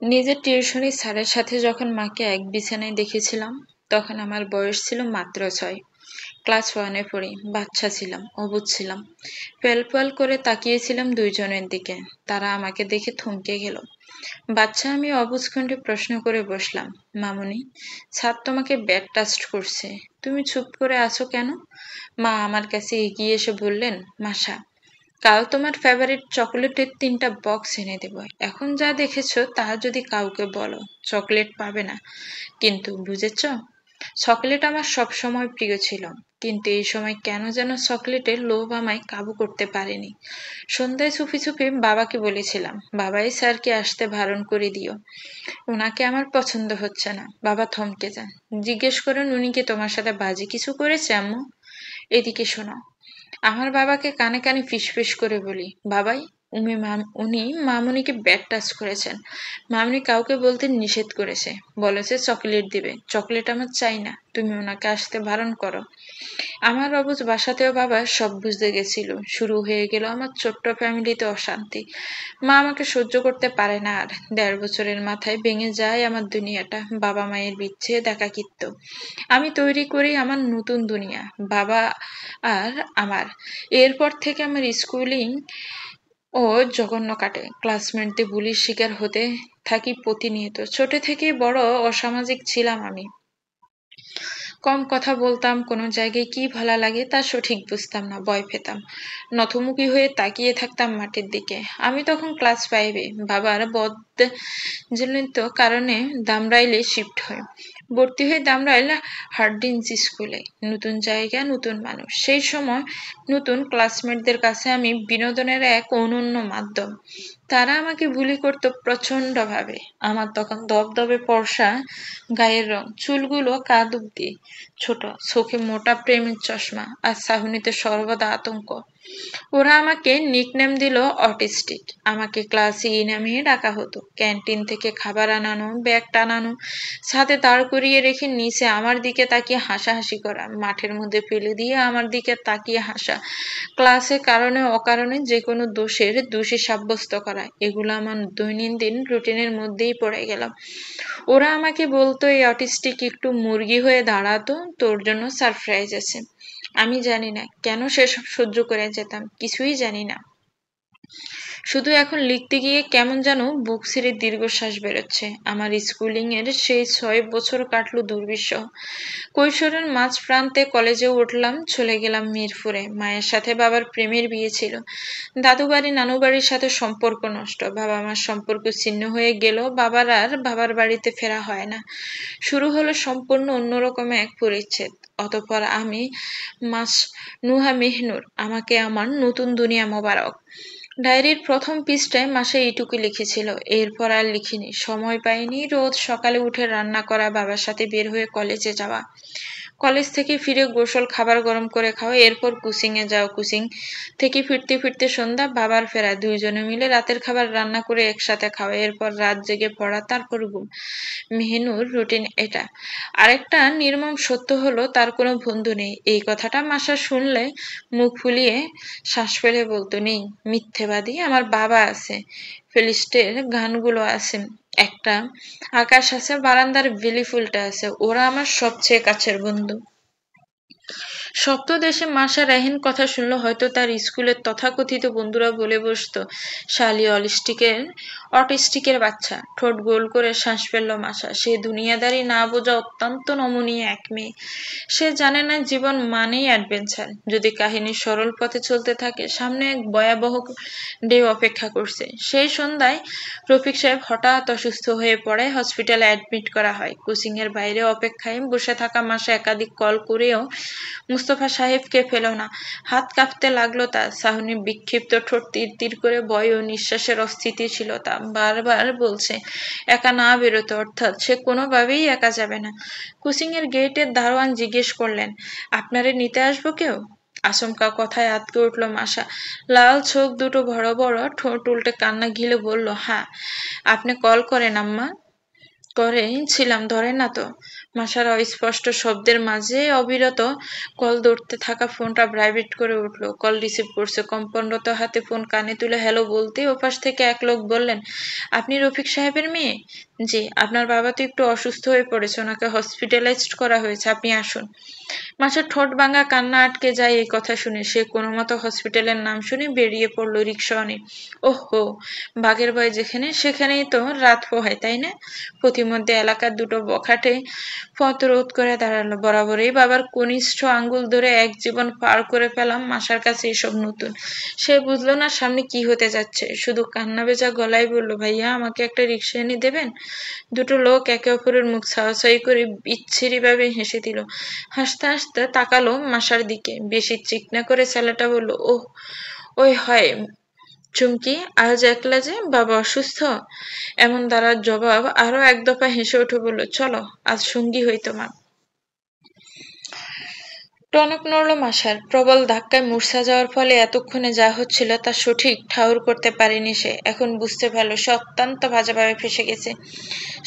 নিজের টিউশনি স্যারের সাথে যখন মাকে এক বিছানায় দেখেছিলাম, তখন আমার বয়স ছিল মাত্র ৬। ক্লাস 1-এ পড়ি, বাচ্চা ছিলাম, অবুঝ ছিলাম। ফ্যাল করে তাকিয়েছিলাম দুইজনের দিকে। তারা আমাকে দেখে থমকে গেল। বাচ্চা আমি অবুঝ কণ্ঠে প্রশ্ন করে বসলাম, মামুনি, স্যার তোমাকে ব্যাড টাচ করছে, তুমি চুপ করে আছো কেন? মা আমার কাছে এগিয়ে এসে বললেন, মাসা, কাল তোমার ফেভারিট চকলেটের 3টা বক্স এনে দেব। এখন যা দেখেছো তা যদি কাউকে বলো, চকলেট পাবে না। কিন্তু বুঝেছ, চকলেট আমার সবসময় প্রিয় ছিল, কিন্তু এই সময় কেন যেন চকলেটের লোভ আমায় কাবু করতে পারেনি। সন্ধ্যায় চুপি চুপি বাবাকে বলেছিলাম, বাবাই স্যারকে আসতে বারণ করে দিও, ওনাকে আমার পছন্দ হচ্ছে না। বাবা থমকে যান, জিজ্ঞেস করেন, উনি কি তোমার সাথে বাজে কিছু করেছে আম্মু? এদিকে শোনো। আমার বাবাকে কানে কানে ফিসফিস করে বলি, বাবাই, উনি মামুনিকে ব্যাড টাচ করেছেন। মামুনি কাউকে বলতে নিষেধ করেছে, বলেছে চকলেট দিবে। চকলেট আমার চাই না, তুমি ওনাকে আসতে বারণ করো। আমার অবুঝ বাসাতেও বাবা সব বুঝতে গেছিল। শুরু হয়ে গেল আমার ছোট্ট ফ্যামিলিতে অশান্তি। মা আমাকে সহ্য করতে পারে না আর। ১.৫ বছরের মাথায় ভেঙে যায় আমার দুনিয়াটা। বাবা মায়ের বিচ্ছেদ, একাকিত্ব। আমি তৈরি করি আমার নতুন দুনিয়া, বাবা আর আমার। এরপর থেকে আমার স্কুলিং ও জঘন্য কাটে। ক্লাসমেটদের বুলির শিকার হতে থাকি প্রতিনিয়ত। ছোট থেকেই বড় অসামাজিক ছিলাম আমি। কম কথা বলতাম, কোনো জায়গায় কি ভালো লাগে তা সঠিক বুঝতাম না, ভয় পেতাম। নতমুখী হয়ে তাকিয়ে থাকতাম মাটির দিকে। আমি তখন ক্লাস 5-এ। বাবার বদজনিত কারণে দামরাইলে শিফট হয়। ভর্তি হয়ে দামরাইল হার্ডিঞ্জ স্কুলে। নতুন জায়গা, নতুন মানুষ। সেই সময় নতুন ক্লাসমেটদের কাছে আমি বিনোদনের এক অনন্য মাধ্যম। তারা আমাকে বুলি করত প্রচন্ডভাবে। আমার তখন দবদবে ফর্সা গায়ের রং, চুলগুলো কাঁধ অব্দি, ছোট, চোখে মোটা প্রেমের চশমা, আর চাহনিতে সর্বদা আতঙ্ক। ওরা আমাকে নিকনেম দিল অটিস্টিক। আমাকে ক্লাসে ই নামিয়ে ডাকা হতো। ক্যান্টিন থেকে খাবার আনানো, ব্যাগ টানানো, ছাদে দাঁড় করিয়ে রেখে নিচে আমার দিকে তাকিয়ে হাসাহাসি করা, মাঠের মধ্যে ফেলে দিয়ে আমার দিকে তাকিয়ে হাসা, ক্লাসে কারণে অকারণে যে কোনো দোষের দোষী সাব্যস্ত করা, এগুলো আমার দৈনন্দিন রুটিনের মধ্যেই পড়ে গেলাম। ওরা আমাকে বলতো, এই অটিস্টিক একটু মুরগি হয়ে দাঁড়াতো, তোর জন্য সারপ্রাইজ আছে। আমি জানি না কেন সেসব সহ্য করে যেতাম, কিছুই জানি না। শুধু এখন লিখতে গিয়ে কেমন যেন বুক ছিঁড়ে দীর্ঘশ্বাস বেরোচ্ছে। আমার স্কুলিং এর সেই ৬ বছর কাটলো দুর্বিষহ। কৈশোরের মাঝ প্রান্তে কলেজে উঠলাম, চলে গেলাম মিরপুরে। মায়ের সাথে বাবার প্রেমের বিয়ে ছিল। দাদু বাড়ি নানু বাড়ির সাথে সম্পর্ক নষ্ট, বাবা মার সম্পর্ক ছিন্ন হয়ে গেল, বাবার আর বাবার বাড়িতে ফেরা হয় না। শুরু হলো সম্পূর্ণ অন্যরকম এক পরিচ্ছেদ। অতঃপর আমি নুহা মেহনুর, আমাকে আমার নতুন দুনিয়া মোবারক। ডায়েরির প্রথম পৃষ্ঠায় মাসে এইটুকু লিখেছিল, এরপর আর লিখিনি। সময় পাইনি। রোজ সকালে উঠে রান্না করা, বাবার সাথে বের হয়ে কলেজে যাওয়া, কলেজ থেকে ফিরে গোসল, খাবার গরম করে খাওয়া, এরপর কোচিং এ যাও, কোচিং থেকে ফিরতে ফিরতে সন্ধ্যা, বাবার ফেরা, দুইজনে মিলে রাতের খাবার রান্না করে একসাথে খাওয়া, এরপর রাত জেগে পড়া, তারপর ঘুম। মেহনুর রুটিন এটা। আরেকটা নির্মম সত্য হলো, তার কোনো বন্ধু নেই। এই কথাটা মাসা শুনলে মুখ ফুলিয়ে শ্বাস ফেলে বলতো, নেই, মিথ্যেবাদী, আমার বাবা আছে, ফিলিস্টের গানগুলো আছে, একটা আকাশ আছে, বারান্দার বেলি ফুলটা আছে, ওরা আমার সবচেয়ে কাছের বন্ধু। সপ্তদেশে মাসা রাহিন কথা শুনলো, হয়তো তার স্কুলের তথাকথিত বন্ধুরা বলে বসতো, শালি অটিস্টিকের বাচ্চা। ঠোঁট গোল করে শ্বাস ফেললো মাসা। সে দুনিয়াদারি না বোঝা অত্যন্ত নমনীয় এক মেয়ে। সে জানে না জীবন মানেই অ্যাডভেঞ্চার। যদি কাহিনী সরল পথে চলতে থাকে, সামনে এক ভয়াবহ ডে অপেক্ষা করছে। সেই সন্ধ্যায় রফিক সাহেব হঠাৎ অসুস্থ হয়ে পড়ে, হসপিটালে অ্যাডমিট করা হয়। কোচিং এর বাইরে অপেক্ষায় বসে থাকা মাসা একাধিক কল করেও মুস্তফা সাহেবকে পেল না। হাত কাঁপতে লাগলো তার। সাহনির বিক্ষিপ্ত ঠোঁট তীর তীর করে, ভয় ও নিঃশ্বাসের অস্থিতিশীলতা বারবার বলছে একা না বেরোতে, অর্থাৎ সে কোনোভাবেই একা যাবে না। কোচিং এর গেটের দারোয়ান জিজ্ঞেস করলেন, আপনারে নিতে আসবো কেউ? আচমকা কথায় আঁতকে উঠল মাসা। লাল চোখ দুটো বড় বড়, ঠোঁট উল্টে কান্না ঘিলে বলল, হ্যাঁ, আপনি কল করেন আম্মা। ছিলাম, ধরে না তো? মাসার অস্পষ্ট শব্দের মাঝে অবিরত কল ধরতে থাকা ফোনটা ভাইব্রেট করে উঠল। কল রিসিভ করছে। কম্পনরত হাতে ফোন কানে তুলে হ্যালো বলতেই ওপাশ থেকে এক লোক বললেন, আপনি রফিক সাহেবের মেয়ে? জি। আপনার বাবা তো একটু অসুস্থ হয়ে পড়েছে, ওনাকে হসপিটালাইজড করা হয়েছে, আপনি আসুন। মাসের ঠোঁট ভাঙা কান্না আটকে যায় এই কথা শুনে। সে কোনো মতো হসপিটালের নাম শুনে বেরিয়ে পড়ল রিক্সাওয়ানে। ওহো, বাঘের ভয় যেখানে সেখানেই তো রাত পোহায়, তাই না? প্রতিমধ্যে এলাকার দুটো বখাটে পথ রোধ করে দাঁড়ালো। বরাবরই বাবার কনিষ্ঠ আঙ্গুল ধরে এক জীবন পার করে পেলাম, মাসার কাছে এসব নতুন। সে বুঝলো না সামনে কি হতে যাচ্ছে, শুধু কান্না ভেজা গলায় বলল, ভাইয়া আমাকে একটা রিক্সা এনে দেবেন? দুটো লোক একে অপরের মুখ ছাওয়াছাই করে বিচ্ছিরিভাবে হেসে দিল। হাসতে হাসতে তাকালো মাসার দিকে। বেশি চিকনা করে ছেলেটা বলল, ওহ, ওই হয় চুমকি, আজ একলা যে? বাবা অসুস্থ? এমন দ্বারার জবাব আরো এক দফা হেসে উঠে বলল, চলো আজ সঙ্গী হই তোমার। টনক নড়ল মাসার। প্রবল ধাক্কায় মূর্ছা যাওয়ার ফলে এতক্ষণে যা হচ্ছিল তা সঠিক ঠাউর করতে পারেনি সে। এখন বুঝতে পারল সে অত্যন্ত বাজেভাবে ফেসে গেছে।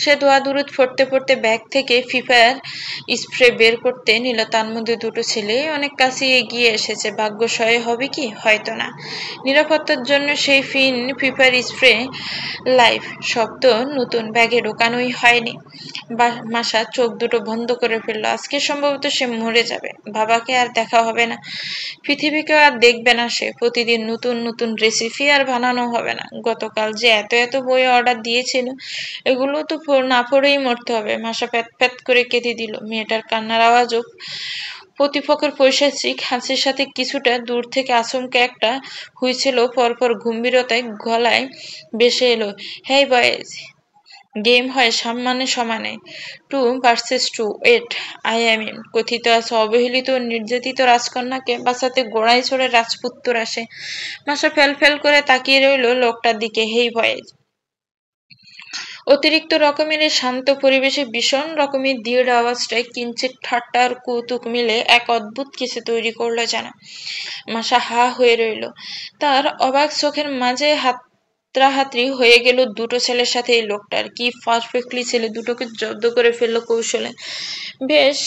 সে দোয়া দুরুদ পড়তে পড়তে ব্যাগ থেকে ফিফার স্প্রে বের করতে নিল। তার মধ্যে দুটো ছেলে অনেক কাছে এগিয়ে এসেছে। ভাগ্য সহায় হবে কি? হয়তো না। নিরাপত্তার জন্য সেই ফিফার স্প্রে লাইভ শব্দ নতুন ব্যাগে ঢোকানোই হয়নি। মাসা চোখ দুটো বন্ধ করে ফেললো। আজকে সম্ভবত সে মরে যাবে। বাবাকে আর দেখা হবে না, পৃথিবীকে আর দেখবে না সে। প্রতিদিন নতুন নতুন রেসিপি আর বানানো হবে না। গতকাল যে এত এত বই অর্ডার দিয়েছিল, এগুলো তো না পড়েই মরতে হবে। মাসা প্যাত প্যাত করে কেঁদে দিল। মেয়েটার কান্নার আওয়াজও প্রতিপক্ষের পৈশাচিক হাসির সাথে কিছুটা দূর থেকে আচমকা একটা হুইসেল পরপর গম্ভীরতায় গলায় ভেসে এলো। হেই বয়েজ, গেম হয় সমানে সমানে, 2 versus 2, wait, I am in. কথিত আছে অবহেলিত ও নির্যাতিত রাজকন্যাকে বাঁচাতে গোড়ায় চড়ে রাজপুত্তর আসে। মাসা ফেল ফেল করে তাকিয়ে রইল লোকটার দিকে। হেই বয়েজ। অতিরিক্ত রকমের এই শান্ত পরিবেশে ভীষণ রকমের দৃঢ় আওয়াজটায় কিঞ্চিত ঠাট্টা আর কৌতুক মিলে এক অদ্ভুত কিছু তৈরি করলো যেন। মাসা হা হয়ে রইল। তার অবাক চোখের মাঝে হাতড়াহাতড়ি হয়ে গেল দুটো ছেলের সাথে এই লোকটার। কি পারফেক্টলি ছেলে দুটোকে জব্দ করে ফেললো কৌশলে। বেশ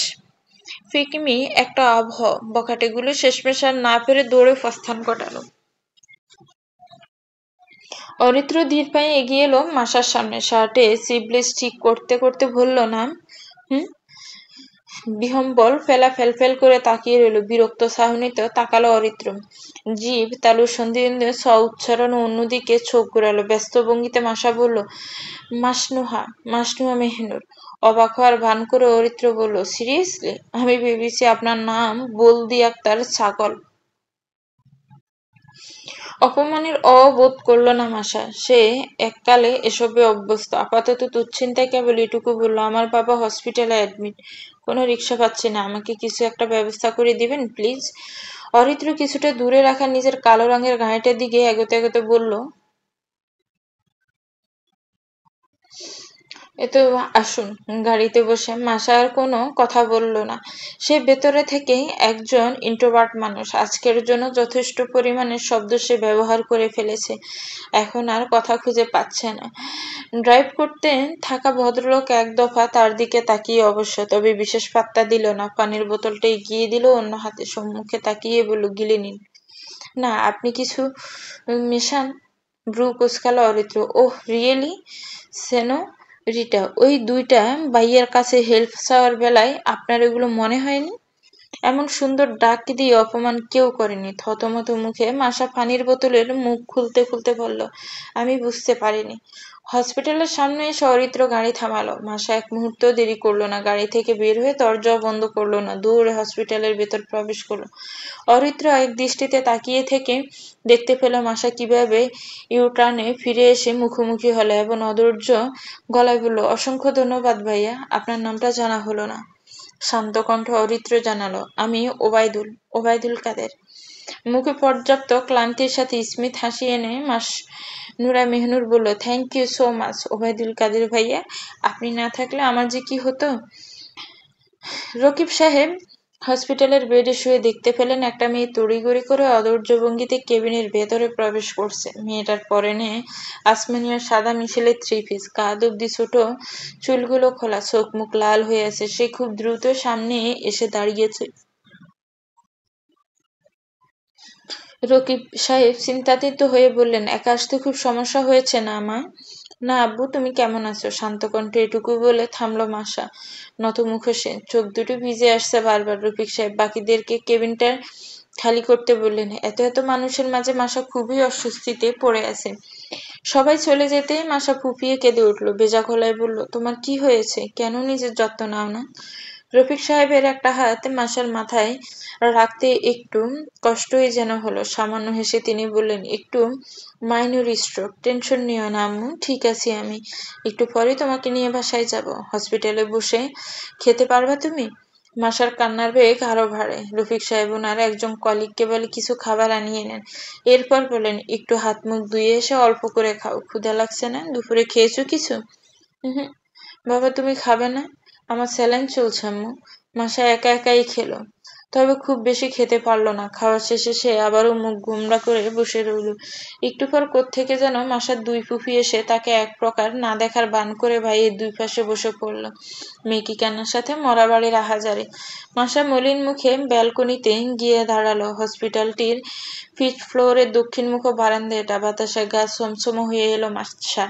ফিকমি একটা আবহ। বখাটেগুলো শেষমেশ আর না পেরে দৌড়ে প্রস্থান ঘটালো। অরিত্র ধীর পায়ে এগিয়ে এলো মাসার সামনে। শার্টে সিবলেস ঠিক করতে করতে বলল, নাম? বিহম্বল ফেলা ফেলফেল করে তাকিয়ে রইল। বিরক্ত চাহনিতে তাকালো অরিত্র। জিভ তালুর সন্ধিবিন্দু স উচ্চারণ অন্যদিকে চোখ ঘুরালো। ব্যস্ত ভঙ্গিতে মাসা বলল, মাসনুহা মেহনুর। অবাক হওয়ার ভান করে অরিত্র বলল, সিরিয়াসলি? আমি ভেবেছি আপনার নাম বলদি আক্তার ছাগল। অপমানের অবোধ করল না মাসা। সে এককালে এসবে অভ্যস্ত। আপাতত দুশ্চিন্তায় কেবল এটুকু বলল, আমার বাবা হসপিটালে অ্যাডমিট, কোনো রিক্সা পাচ্ছি না, আমাকে কিছু একটা ব্যবস্থা করে দিবেন প্লিজ। অরিত্র কিছুটা দূরে রাখা নিজের কালো রঙের গাড়িটার দিকে এগোতে এগোতে বলল, এতো আসুন। গাড়িতে বসে মাসা আর কোনো কথা বলল না। সে ভেতরে থেকেই একজন ইন্ট্রোভার্ট মানুষ। আজকের জন্য যথেষ্ট পরিমাণে শব্দ সে ব্যবহার করে ফেলেছে। এখন আর কথা খুঁজে পাচ্ছে না। ড্রাইভ করতে থাকা ভদ্রলোক এক দফা তার দিকে তাকিয়ে অবশ্য, তবে বিশেষ পাত্তা দিল না। পানির বোতলটা এগিয়ে দিল অন্য হাতে। সম্মুখে তাকিয়ে বলল, গিলে নিন। না, আপনি কিছু মেশান? ভ্রু কুঁচকালো অরিত্র। ওহ রিয়েলি সেনো রিটা, ওই দুইটা ভাইয়ের কাছে হেল্প চাওয়ার বেলায় আপনার এগুলো মনে হয়নি? এমন সুন্দর ডাক দিয়ে অপমান কেউ করেনি। থতমত মুখে মাসা পানির বোতলের মুখ খুলতে খুলতে বলল, আমি বুঝতে পারিনি। হসপিটালের সামনে এসে অরিত্র গাড়ি থামালো। মাসা এক মুহূর্ত দেরি করলো না। গাড়ি থেকে বের হয়ে দরজাও বন্ধ করলো না, দৌড়ে হসপিটালের ভেতর প্রবেশ করলো। অরিত্র এক দৃষ্টিতে তাকিয়ে থেকে দেখতে পেল মাসা কিভাবে ইউটার্নে ফিরে এসে মুখোমুখি হলো এবং অধৈর্য গলায় বলল, অসংখ্য ধন্যবাদ ভাইয়া, আপনার নামটা জানা হলো না। শান্ত কণ্ঠে অরিত্র জানালো, আমি ওবায়দুল কাদের। মুখে পর্যাপ্ত ক্লান্তির সাথে স্মিত হাসি এনে নুরা মেহনুর বলল, thank you so much Obaidul Kader ভাইয়া, আপনি না থাকলে আমার যে কি হতো। রকিব সাহেব হসপিটালের বেডে শুয়ে দেখতে পেলেন একটা মেয়ে তড়িঘড়ি করে অধৈর্য ভঙ্গিতে কেবিনের ভেতরে প্রবেশ করছে। মেয়েটার পরনে আসমানিয়া সাদা মিশেলের থ্রি পিস, কাঁধ অব্দি ছোট, চুলগুলো খোলা, চোখ মুখ লাল হয়ে আছে। সে খুব দ্রুত সামনে এসে দাঁড়িয়েছে। রকিব সাহেব চিন্তাতীত হয়ে বললেন, একা আসতে খুব সমস্যা হয়েছে না মা? না আব্বু, তুমি কেমন আছো? শান্ত কণ্ঠে এটুকু বলে থামল মাসা। নত মুখোশে চোখ দুটো ভিজে আসছে বারবার। রফিক সাহেব বাকিদেরকে কেবিনটা খালি করতে বললেন। এত এত মানুষের মাঝে মাসা খুবই অস্বস্তিতে পড়ে আছে। সবাই চলে যেতেই মাসা ফুপিয়ে কেঁদে উঠল। ভেজা গলায় বলল, তোমার কি হয়েছে? কেন নিজের যত্ন নাও না? রফিক সাহেবের একটা হাত মাসার মাথায় রাখতে একটু কষ্টই যেন হলো। সামান্য হেসে তিনি বললেন, একটু মাইনর স্ট্রোক, টেনশন নিও না আম্মু, ঠিক আছি আমি। একটু পরে তোমাকে নিয়ে বাসায় যাব। হসপিটালে বসে খেতে পারবা তুমি? মাসার কান্নার বেগ আরো বাড়ে। রফিক সাহেব ওনার একজন কলিগকে বলে কিছু খাবার আনিয়ে নেন। এরপর বলেন, একটু হাত মুখ ধুয়ে এসে অল্প করে খাও। ক্ষুধা লাগছে না? দুপুরে খেয়েছো কিছু? হুম। বাবা, তুমি খাবে না? আমার স্যালাইন চলছে আম্মু। মাসা একা একাই খেলো, তবে খুব বেশি খেতে পারল না। খাওয়া শেষে সে আবারও মুখ গোমড়া করে বসে রইল। একটু পর কোত্থেকে যেন মাসার দুই ফুফি এসে তাকে এক প্রকার না দেখার ভান করে ভাইয়ের দুই পাশে বসে পড়ল। মেকি কান্নার সাথে মরা বাড়ির আহাজারি। মাসা মলিন মুখে ব্যালকনিতে গিয়ে দাঁড়ালো। হসপিটালটির ফিফথ ফ্লোরের দক্ষিণমুখ বারান্দা এটা। বাতাসে গা ছমছম হয়ে এলো মাসা।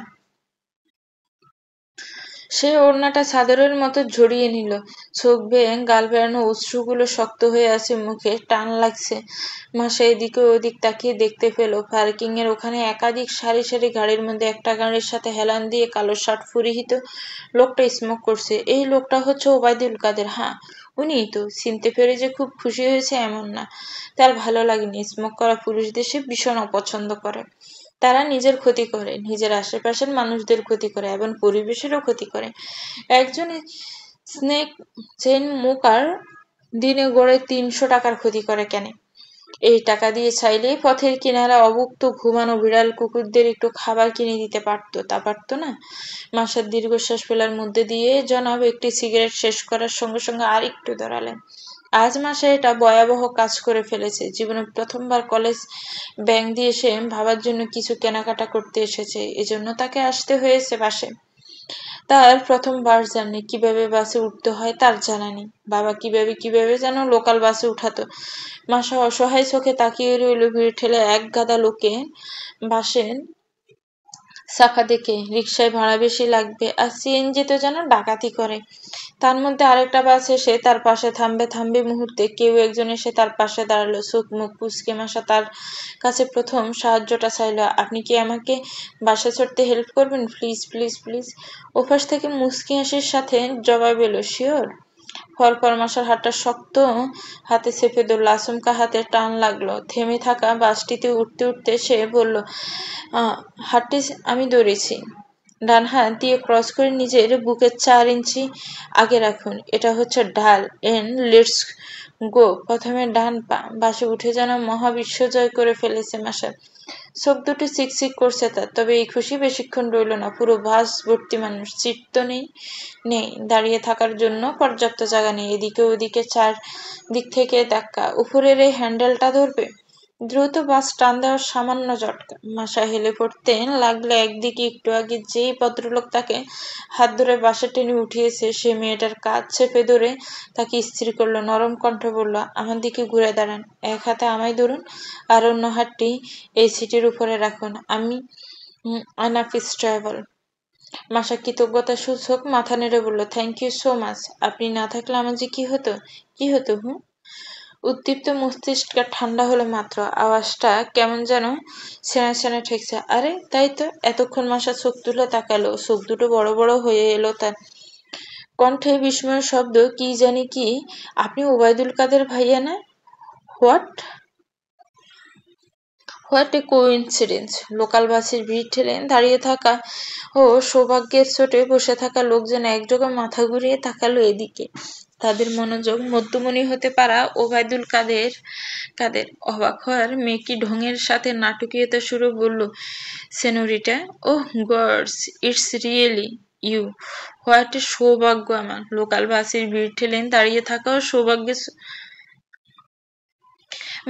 সে ওড়নাটা চাদরের মতো জড়িয়ে নিল। চোখ বেয়ে গাল বেড়ানো অশ্রুগুলো শক্ত হয়ে আছে মুখে, টান লাগছে। মাসা এদিকে ওদিক তাকিয়ে দেখতে পেল পার্কিং এর ওখানে একাধিক সারি সারি গাড়ির মধ্যে একটা গাড়ির সাথে হেলান দিয়ে কালো শার্ট পরিহিত লোকটা স্মোক করছে। এই লোকটা হচ্ছে ওবায়দুল কাদের। হ্যাঁ, উনিই তো। চিনতে পেরে যে খুব খুশি হয়েছে এমন না, তার ভালো লাগেনি। স্মোক করা পুরুষদের সে ভীষণ অপছন্দ করে। তারা নিজের ক্ষতি করে, নিজের আশেপাশের মানুষদের ক্ষতি করে এবং পরিবেশেরও ক্ষতি করে। একজন স্নেক চেইন স্মোকার দিনে গড়ে ৩০০ টাকার ক্ষতি করে কেন? এই টাকা দিয়ে চাইলেই পথের কিনারা অভুক্ত ঘুমানো বিড়াল কুকুরদের একটু খাবার কিনে দিতে পারতো, তা পারতো না? মাসার দীর্ঘশ্বাস ফেলার মধ্যে দিয়ে জনাব একটি সিগারেট শেষ করার সঙ্গে সঙ্গে আর একটু দাঁড়ালেন। আজ মাসে এটা ভয়াবহ কাজ করে ফেলেছে। জীবনে প্রথমবার কলেজ ব্যাগ দিয়ে সে ভাবার জন্য কিছু কেনাকাটা করতে এসেছে, এজন্য তাকে আসতে হয়েছে বাসে। তার প্রথম বাস জার্নি, কিভাবে বাসে উঠতে হয় তার জানা নেই। বাবা কিভাবে যেন লোকাল বাসে উঠাতো। মাসা অসহায় চোখে তাকিয়ে রইল ভিড় ঠেলে এক গাদা লোকে। বাসের সাফা দেখে রিকশায় ভাড়া বেশি লাগবে, আর সিএনজি তো যেন ডাকাতি করে। তার মধ্যে আরেকটা বাস এসে তার পাশে থামবে মুহূর্তে কেউ একজন এসে তার পাশে দাঁড়ালো। চোখ মুখ কুঁচকে মাসা তার কাছে প্রথম সাহায্যটা চাইল। আপনি কি আমাকে বাসে চড়তে হেল্প করবেন? Please please please. ওপাশ থেকে মুচকি হাসির সাথে জবাব এলো, শিওর। পরপর মাসার হাতটা শক্ত হাতে চেপে ধরল। আচমকা হাতে টান লাগলো। থেমে থাকা বাসটিতে উঠতে উঠতে সে বলল, হাতটি আমি ধরেছি। ডান হাত দিয়ে ক্রস করে নিজের বুকের ৪ ইঞ্চি আগে রাখুন। এটা হচ্ছে ঢাল, এন্ড লেটস গো। প্রথমে ডান পা। বাসে উঠে যেন মহাবিশ্ব জয় করে ফেলেছে মাসা। চোখ দুটো চিকচিক করছে তার। তবে এই খুশি বেশিক্ষণ রইল না। পুরো বাস ভর্তি মানুষ। সিট তো নেই, দাঁড়িয়ে থাকার জন্য পর্যাপ্ত জায়গা নেই। এদিকে ওদিকে ৪ দিক থেকে ধাক্কা। উপরের এই হ্যান্ডেলটা ধরবে। দ্রুত বাস টান দেওয়ার সামান্য ঝটকা। মাসা হেলে পড়তে লাগলে একদিকে। একটু আগে যেই ভদ্রলোক তাকে হাত ধরে বাসে টেনে উঠিয়েছে, সে মেয়েটার কাঁধ চেপে ধরে তাকে স্থির করলো। নরম কণ্ঠে বলল, আমার দিকে ঘুরে দাঁড়ান, এক হাতে আমায় ধরুন, আর অন্য হাতটি এই সিটের উপরে রাখুন। আমি আনাফিস ট্রাভেল। মাসা কৃতজ্ঞতা সূচক মাথা নেড়ে বলল, থ্যাংক ইউ সো মাচ। আপনি না থাকলে আমার যে কি হতো? কি হতো? উদ্দীপ্ত মস্তিষ্ক ঠান্ডা হলো মাত্র। আওয়াজটা কেমন যেন ছেঁড়া ছেঁড়া ঠেকছে। আরে তাই তো। এতক্ষণ মাসা চোখ তুলে তাকালো। চোখ দুটো বড় বড় হয়ে এলো তার। কণ্ঠে বিস্ময়ের শব্দ। কি জানি কি? আপনি ওবায়দুল কাদের ভাইয়া না? What? What a coincidence. Local বাসের ভিড় ঠেলে দাঁড়িয়ে থাকা ও সৌভাগ্যের চোটে বসে থাকা লোকজন একযোগে মাথা ঘুরিয়ে তাকালো এদিকে। তাদের মনোযোগ মধ্যমণি হতে পারা ওবায়দুল কাদের অবাক হওয়ার মেকি ঢঙের সাথে নাটকীয়তা সুরে বলল, senorita, oh gods, it's really you, what a সৌভাগ্য আমার! লোকাল বাসের ভিড় ঠেলে দাঁড়িয়ে থাকাও সৌভাগ্যের।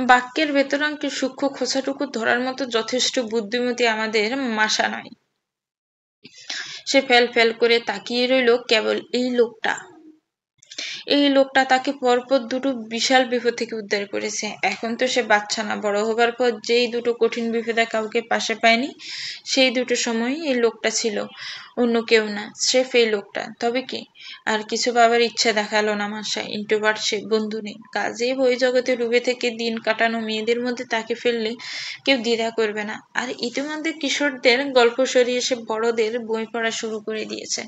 বাক্যের ভেতরাঙ্কে সূক্ষ্ম খোঁচাটুকু ধরার মতো যথেষ্ট বুদ্ধিমতী আমাদের মাসা নয়। সে ফেল ফেল করে তাকিয়ে রইল কেবল এই লোকটা। এই লোকটা তাকে পরপর দুটো বিশাল বিপদ থেকে উদ্ধার করেছে। এখন তো সে বাচ্চা না, বড় হবার পর যেই দুটো কঠিন বিপদে কাউকে পাশে পায়নি, সেই দুটো সময় এই লোকটা ছিল, অন্য কেউ না, স্রেফ এই লোকটা। তবে কি আর কিছু ভাবার ইচ্ছা দেখালো না মাসা। ইন্ট্রোভার্ট সে, বন্ধু নেই, কাজেই বই জগতে ডুবে থেকে দিন কাটানো মেয়েদের মধ্যে তাকে ফেললে কেউ দ্বিধা করবে না। আর ইতিমধ্যে কিশোরদের গল্প সরিয়ে সে বড়দের বই পড়া শুরু করে দিয়েছে।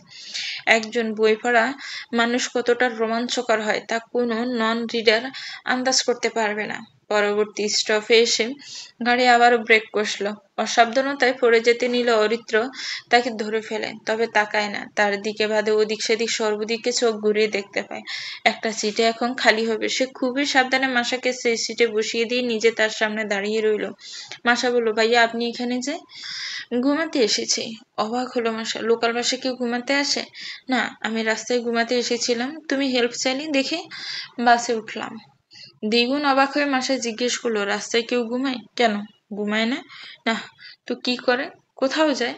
একজন বই পড়া মানুষ কতটা রোমাঞ্চকর হয় তা কোনো নন রিডার আন্দাজ করতে পারবে না। পরবর্তী স্টপে এসে গাড়ি আবারও ব্রেক কষল। অসাবধানতায় পড়ে যেতে নিল অরিত্র তাকে ধরে ফেলে, তবে তাকায় না তার দিকে, বাদে ওদিক সেদিক সর্বদিকে চোখ ঘুরিয়ে দেখতে পায় একটা সিটে এখন খালি হবে। সে খুবই সাবধানে মাসাকে সেই সিটে বসিয়ে দিয়ে নিজে তার সামনে দাঁড়িয়ে রইল। মাসা বলল, ভাইয়া আপনি এখানে যে? ঘুমাতে এসেছি। অবাক হলো মাসা, লোকাল বাসে কেউ ঘুমাতে আসে? না, আমি রাস্তায় ঘুমাতে এসেছিলাম, তুমি হেল্প চাইলে দেখে বাসে উঠলাম। দ্বিগুণ অবাক হয়ে মাসা জিজ্ঞেস করলো, রাস্তায় কেউ ঘুমায়? কেন ঘুমায় না? না তো কি করে? কোথাও যায়?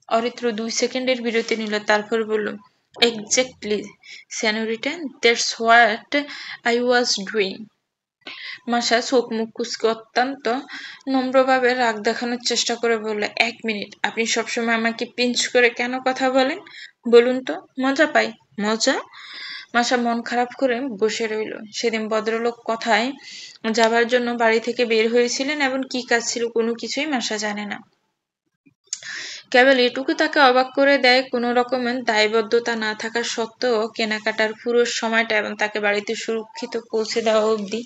অরিত্র 2 সেকেন্ডের বিরতি নিল, তারপর বলল, exactly senorita, that's what I was doing. Masa চোখ মুখ কুঁচকে অত্যন্ত নম্রভাবে রাগ দেখানোর চেষ্টা করে বলল, 1 মিনিট, আপনি সবসময় আমাকে পিঞ্চ করে কেন কথা বলেন বলুন তো? মজা পাই। মজা? মাসা মন খারাপ করে বসে রইল। সেদিন ভদ্রলোক কথায় যাবার জন্য বাড়ি থেকে বের হয়েছিলেন এবং কি কাজ ছিল কোনো কিছুই মাসা জানে না। কেবল এটুকু তাকে অবাক করে দেয়, কোনো রকমের দায়বদ্ধতা না থাকা সত্ত্বেও কেনাকাটার পুরো সময়টা এবং তাকে বাড়িতে সুরক্ষিত পৌঁছে দেওয়া অবধি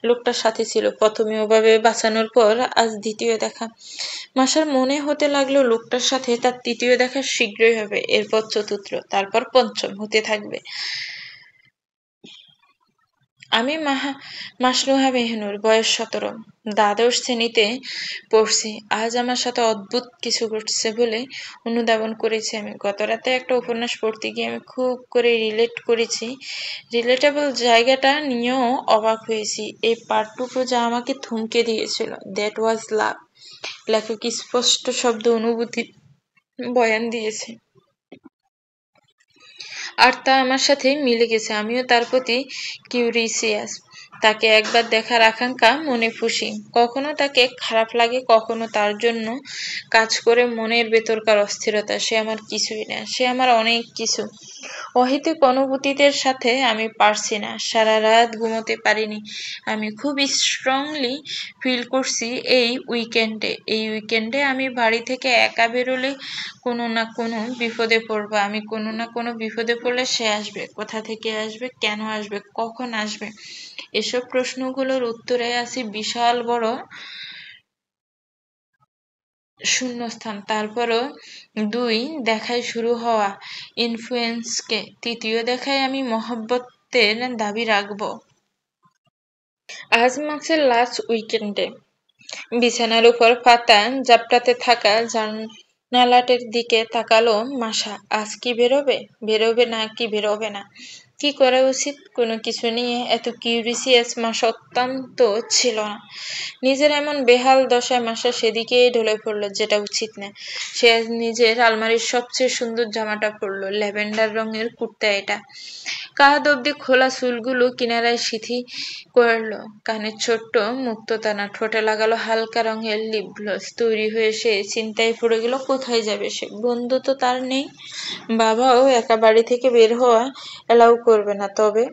লোকটার সাথে ছিল। প্রথমে ওভাবে বাঁচানোর পর আজ দ্বিতীয় দেখা। মাসার মনে হতে লাগলো লোকটার সাথে তার তৃতীয় দেখা শীঘ্রই হবে, এরপর চতুর্থ, তারপর পঞ্চম হতে থাকবে। আমি মাসনুহা মেহনুর, বয়স 17, দ্বাদশ শ্রেণীতে পড়ছি। আজ আমার সাথে অদ্ভুত কিছু ঘটছে বলে অনুধাবন করেছি আমি। গতরাতে একটা উপন্যাস পড়তে গিয়ে আমি খুব করে রিলেট করেছি। রিলেটেবল জায়গাটা নিয়েও অবাক হয়েছি। এই পার্টটুকু যা আমাকে থমকে দিয়েছিল, দ্যাট ওয়াজ লাভ। লেখক স্পষ্ট শব্দ অনুভূতি বয়ান দিয়েছে, আর তা আমার সাথে মিলে গেছে। আমিও তার প্রতি কিউরিসিয়াস। তাকে একবার দেখার আকাঙ্ক্ষা মনে পুষি। কখনো তাকে খারাপ লাগে, কখনো তার জন্য কাজ করে মনের ভেতরকার অস্থিরতা। সে আমার কিছুই না, সে আমার অনেক কিছু। অহেতুক অনুভূতিদের সাথে আমি পারছি না, সারা রাত ঘুমোতে পারিনি। আমি খুব স্ট্রংলি ফিল করছি এই উইকেন্ডে আমি বাড়ি থেকে একা বেরোলে কোনো না কোনো বিপদে পড়বো। আমি কোনো না কোনো বিপদে পড়লে সে আসবে। কোথা থেকে আসবে, কেন আসবে, কখন আসবে, এসব প্রশ্নগুলোর উত্তরে আছে বিশাল বড় শূন্যস্থান। তারপরও 2 দেখায় শুরু হওয়া ইনফ্লুয়েন্সকে তৃতীয় দেখায় আমি মহব্বতের দাবি রাখব। আজ মার্কসের লাস্ট উইকেন্ডে বিছানার উপর পাতা জাপটাতে থাকা জানালাটের দিকে তাকালো মাসা। আজ কি বেরোবে? বেরোবে না কি বেরোবে না, কি করা উচিত? কোনো কিছু নিয়ে এত কিউরিসিয়াস মাসা অত্যন্ত ছিল না। নিজের এমন বেহাল দশায় মাসা সেদিকেই ঢলে পড়ল, যেটা উচিত না। সে আজ নিজের আলমারির সবচেয়ে সুন্দর জামাটা পরল, ল্যাভেন্ডার রঙের কুর্তা এটা। কাঁধ অব্দি খোলা, চুলগুলো কিনারায় সিথি করল, কানের ছোট্ট মুক্তোদানা, ঠোঁটে লাগালো হালকা রঙের লিপ গ্লস। তৈরি হয়ে সে চিন্তায় পড়ে গেল, কোথায় যাবে সে? বন্ধু তো তার নেই, বাবাও একা বাড়ি থেকে বের হওয়া এলাও করবে না। তবে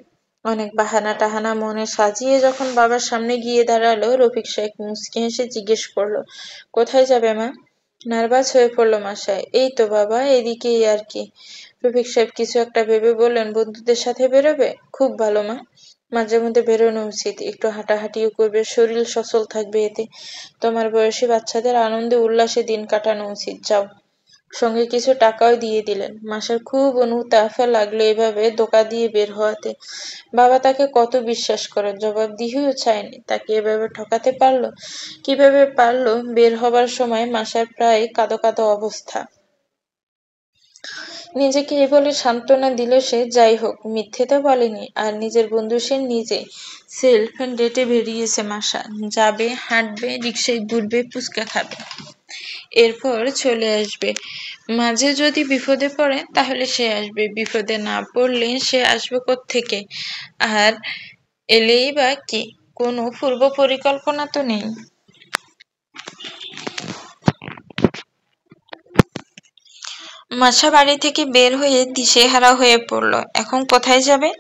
অনেক বাহানা টাহানা মনে সাজিয়ে যখন বাবার সামনে গিয়ে দাঁড়ালো, রফিক সাহেব মুচকি হেসে জিজ্ঞেস করলো, কোথায় যাবে মা? নার্ভাস হয়ে পড়লো মাসা। এই তো বাবা, এদিকেই আর কি। রফিক সাহেব কিছু একটা ভেবে বললেন, বন্ধুদের সাথে বেরোবে? খুব ভালো মা, মাঝে মধ্যে বেরোনো উচিত, একটু হাঁটাহাঁটিও করবে, শরীর সচল থাকবে, এতে তোমার বয়সী বাচ্চাদের আনন্দে উল্লাসে দিন কাটানো উচিত, যাও। সঙ্গে কিছু টাকাও দিয়ে দিলেন। মাসার খুব অনুতাপ লাগলো এভাবে ধোঁকা দিয়ে বের হওয়াতে। বাবা তাকে কত বিশ্বাস করে, জবাবদিহিও চায়নি, তাকে এভাবে ঠকাতে পারলো? কিভাবে পারলো? বের হবার সময় মাসার প্রায় কাঁদো কাঁদো অবস্থা। নিজেকে এই বলে সান্ত্বনা দিল সে, যাই হোক মিথ্যে তো বলেনি। আর নিজের বন্ধু সে নিজে। সেলফ ডেটে বেরিয়েছে মাসা। যাবে, হাঁটবে, রিক্সায় ঘুরবে, ফুচকা খাবে, এরপর চলে আসবে। মাঝে যদি বিপদে পড়ে তাহলে সে আসবে, বিপদে না পড়লে সে আসবে কোত্থেকে? আর এলেই বা কি? কোনো পূর্ব পরিকল্পনা তো নেই। মাসা বাড়ি থেকে বের হয়ে দিশেহারা হয়ে পড়ল। এখন কোথায় যাবে?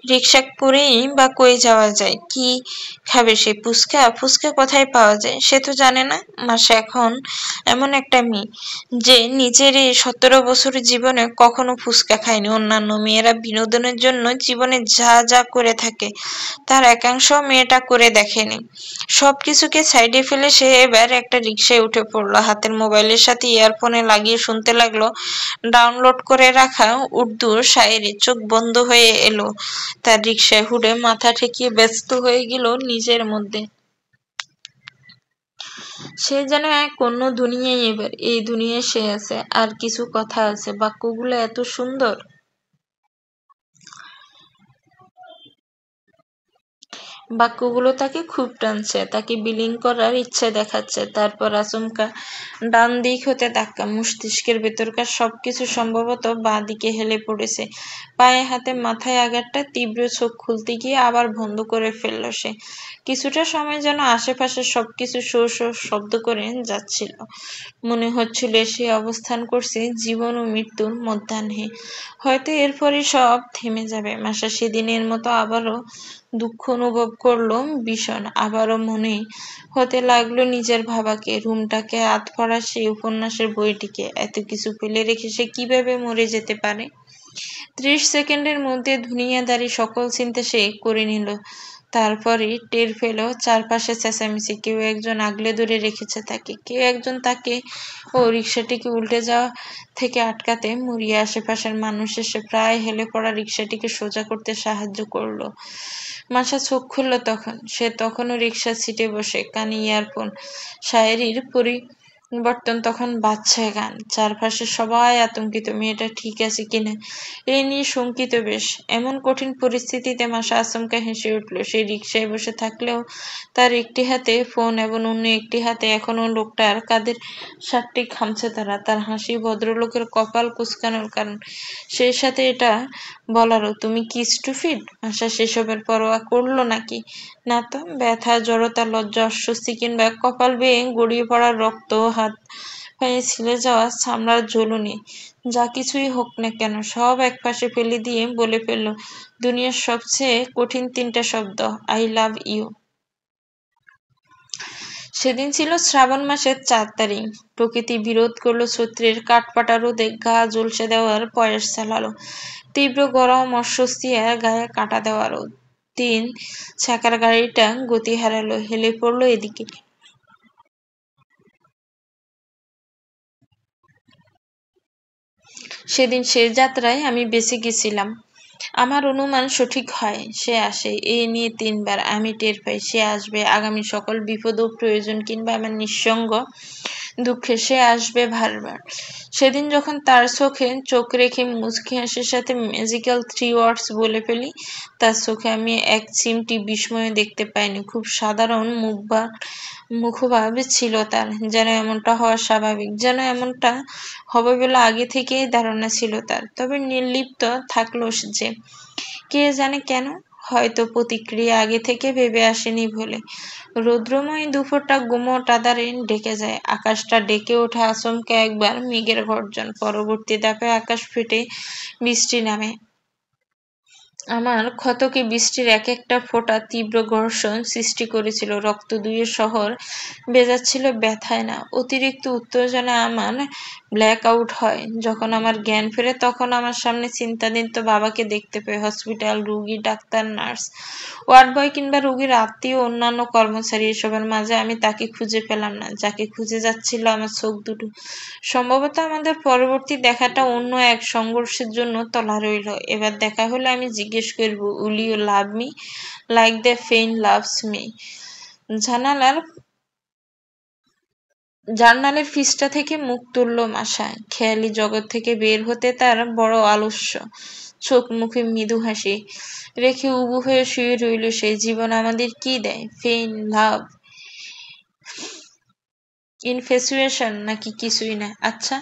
রিকশা করেই বা কই যাওয়া যায়? কি খাবে সে? ফুচকা? ফুচকা কোথায় পাওয়া যায় সে তো জানে না। মাসা এখন এমন একটা মেয়ে যে নিজের এই 17 বছর জীবনে কখনো ফুচকা খায়নি। অন্যান্য মেয়েরা বিনোদনের জন্য জীবনে যা যা করে থাকে তার একাংশ মেয়েটা করে দেখেনি। সবকিছুকে সাইডে ফেলে সে এবার একটা রিকশায় উঠে পড়লো। হাতের মোবাইলের সাথে ইয়ারফোনে লাগিয়ে শুনতে লাগলো ডাউনলোড করে রাখা উর্দুর শায়েরি। চোখ বন্ধ হয়ে এলো তার। রিকশায় হুডে মাথা ঠেকিয়ে ব্যস্ত হয়ে গেল নিজের মধ্যে। সে যেন এক অন্য দুনিয়ায়। এবার এই দুনিয়ায় সে আছে, আর কিছু কথা আছে। বাক্যগুলো এত সুন্দর। বাক্যগুলো তাকে খুব টানছে, তাকে বিলীন করার ইচ্ছে দেখাচ্ছে। তারপর আচমকা ডান দিক হতে ধাক্কা। মস্তিষ্কের ভেতরকার সবকিছু সম্ভবত বাঁ দিকে হেলে পড়েছে। পায়ে হাতে মাথায় আঘাতটা তীব্র। চোখ খুলতে গিয়ে আবার বন্ধ করে ফেলল সে। কিছুটা সময় যেন আশেপাশে সবকিছু শো শো শব্দ করে যাচ্ছিল। মনে হচ্ছিল সে অবস্থান করছে জীবন ও মৃত্যুর মধ্যাহ্নে। হয়তো এরপরই সব থেমে যাবে। মাসা সেদিনের মতো আবারও দুঃখ অনুভব করলো ভীষণ। আবারও মনে হতে লাগলো নিজের ভাবাকে, রুমটাকে, হাত পড়া সেই উপন্যাসের বইটিকে। এত কিছু ফেলে রেখে সে কিভাবে মরে যেতে পারে? 30 সেকেন্ডের মধ্যে দুনিয়াদারি সকল চিন্তা সে করে নিল। তারপরই টের পেল চারপাশে চেঁচামেচি। কেউ একজন আগলে ধরে রেখেছে তাকে। কেউ একজন তাকে ও রিকশাটিকে উল্টে যাওয়া থেকে আটকাতে মরিয়া। আশেপাশের মানুষ এসে প্রায় হেলে পড়া রিকশাটিকে সোজা করতে সাহায্য করলো। মাসা চোখ খুলল তখন। সে তখনও রিকশার সিটে বসে, কানে ইয়ারফোন। শায়েরির পরিবর্তন তখন বাজছে গান। চারপাশে সবাই আতঙ্কিত, মেয়েটা ঠিক আছে কিনা এই নিয়ে শঙ্কিত বেশ। এমন কঠিন পরিস্থিতিতে মাসা আচমকা হেসে উঠল। সে রিকশায় বসে থাকলেও তার একটি হাতে ফোন এবং অন্য একটি হাতে এখনো লোকটার কাঁধের শার্টটি খামছে তারা। তার হাসি ভদ্রলোকের কপাল কুঁচকানোর কারণ। সেই সাথে এটা বলারও, তুমি কি স্টুপিড? আশা সেসবের পরোয়া করলো নাকি? না তো। ব্যথা, জড়তা, লজ্জা, অস্বস্তি কিংবা কপাল বেয়ে গড়িয়ে পড়া রক্ত, হাত পায়ে ছিলে যাওয়া চামড়ার জ্বলুনি, যা কিছুই হোক না কেন সব একপাশে ফেলে দিয়ে বলে ফেলল দুনিয়ার সবচেয়ে কঠিন 3টা শব্দ, আই লাভ ইউ। সেদিন ছিল শ্রাবণ মাসের 4 তারিখ। প্রকৃতি বিরোধ করলো। চৈত্রের কাঠপাটা রোদে গা ঝলসে দেওয়ার প্রয়াস চালালো। তীব্র গরম, অস্বস্তি আর গায়ে কাঁটা দেওয়া রোদ। 3 চাকার গাড়িটা গতি হারালো, হেলে পড়লো এদিকে। সেদিন শেষ যাত্রায় আমি বেঁচে গেছিলাম। আমার অনুমান সঠিক হয়। সে আসে। এই নিয়ে 3 বার আমি টের পাই সে আসবে। আগামী সকল বিপদ ও প্রয়োজন কিংবা আমার নিঃসঙ্গ দুঃখে সে আসবে বারবার। সেদিন যখন তার চোখে চোখ রেখে মুচকি হাসির সাথে ম্যাজিক্যাল 3 ওয়ার্ডস বলে ফেলি, তার চোখে আমি এক চিমটি বিস্ময় দেখতে পাইনি। খুব সাধারণ মুখভাব ছিল তার। যেন এমনটা হওয়া স্বাভাবিক, যেন এমনটা হবে বলে আগে থেকেই ধারণা ছিল তার। তবে নির্লিপ্ত থাকলো যে। কে জানে কেন? হয়তো প্রতিক্রিয়া আগে থেকে ভেবে আসেনি বলে। রৌদ্রময় দুপুরটা গুমোট আঁধারে ঢেকে যায়। আকাশটা ডেকে ওঠে আচমকা একবার মেঘের গর্জন। পরবর্তী ধাপে আকাশ ফেটে বৃষ্টি নামে। আমার ক্ষতকে বৃষ্টির এক একটা ফোঁটা তীব্র ঘর্ষণ সৃষ্টি করেছিল। রক্ত দুইয়ে শহর ভেজাচ্ছিল ব্যথায় না, অতিরিক্ত উত্তেজনায়। আমার ব্ল্যাক আউট হয়। যখন আমার জ্ঞান ফেরে তখন আমার সামনে চিন্তান্বিত বাবাকে দেখতে পাই। হসপিটাল, রুগী, ডাক্তার, নার্স, ওয়ার্ড বয় কিংবা রুগীর আত্মীয়, অন্যান্য কর্মচারী, এসবের মাঝে আমি তাকে খুঁজে পেলাম না, যাকে খুঁজে যাচ্ছিল আমার চোখ দুটো। সম্ভবত আমাদের পরবর্তী দেখাটা অন্য এক সংঘর্ষের জন্য তলা রইল। এবার দেখা হলে আমি জিজ্ঞেস করব, will you love me like the pain loves me? জানালার জার্নালের পৃষ্ঠা থেকে মুখ তুলল মাসা। খেয়ালি জগৎ থেকে বের হতে তার বড় আলস্য। চোখ মুখে মৃদু হাসি রেখে উবু হয়ে শুয়ে রইল সে। জীবন আমাদের কি দেয়? পেইন, লাভ, ইনফ্যাচুয়েশন, নাকি কিছুই না? আচ্ছা,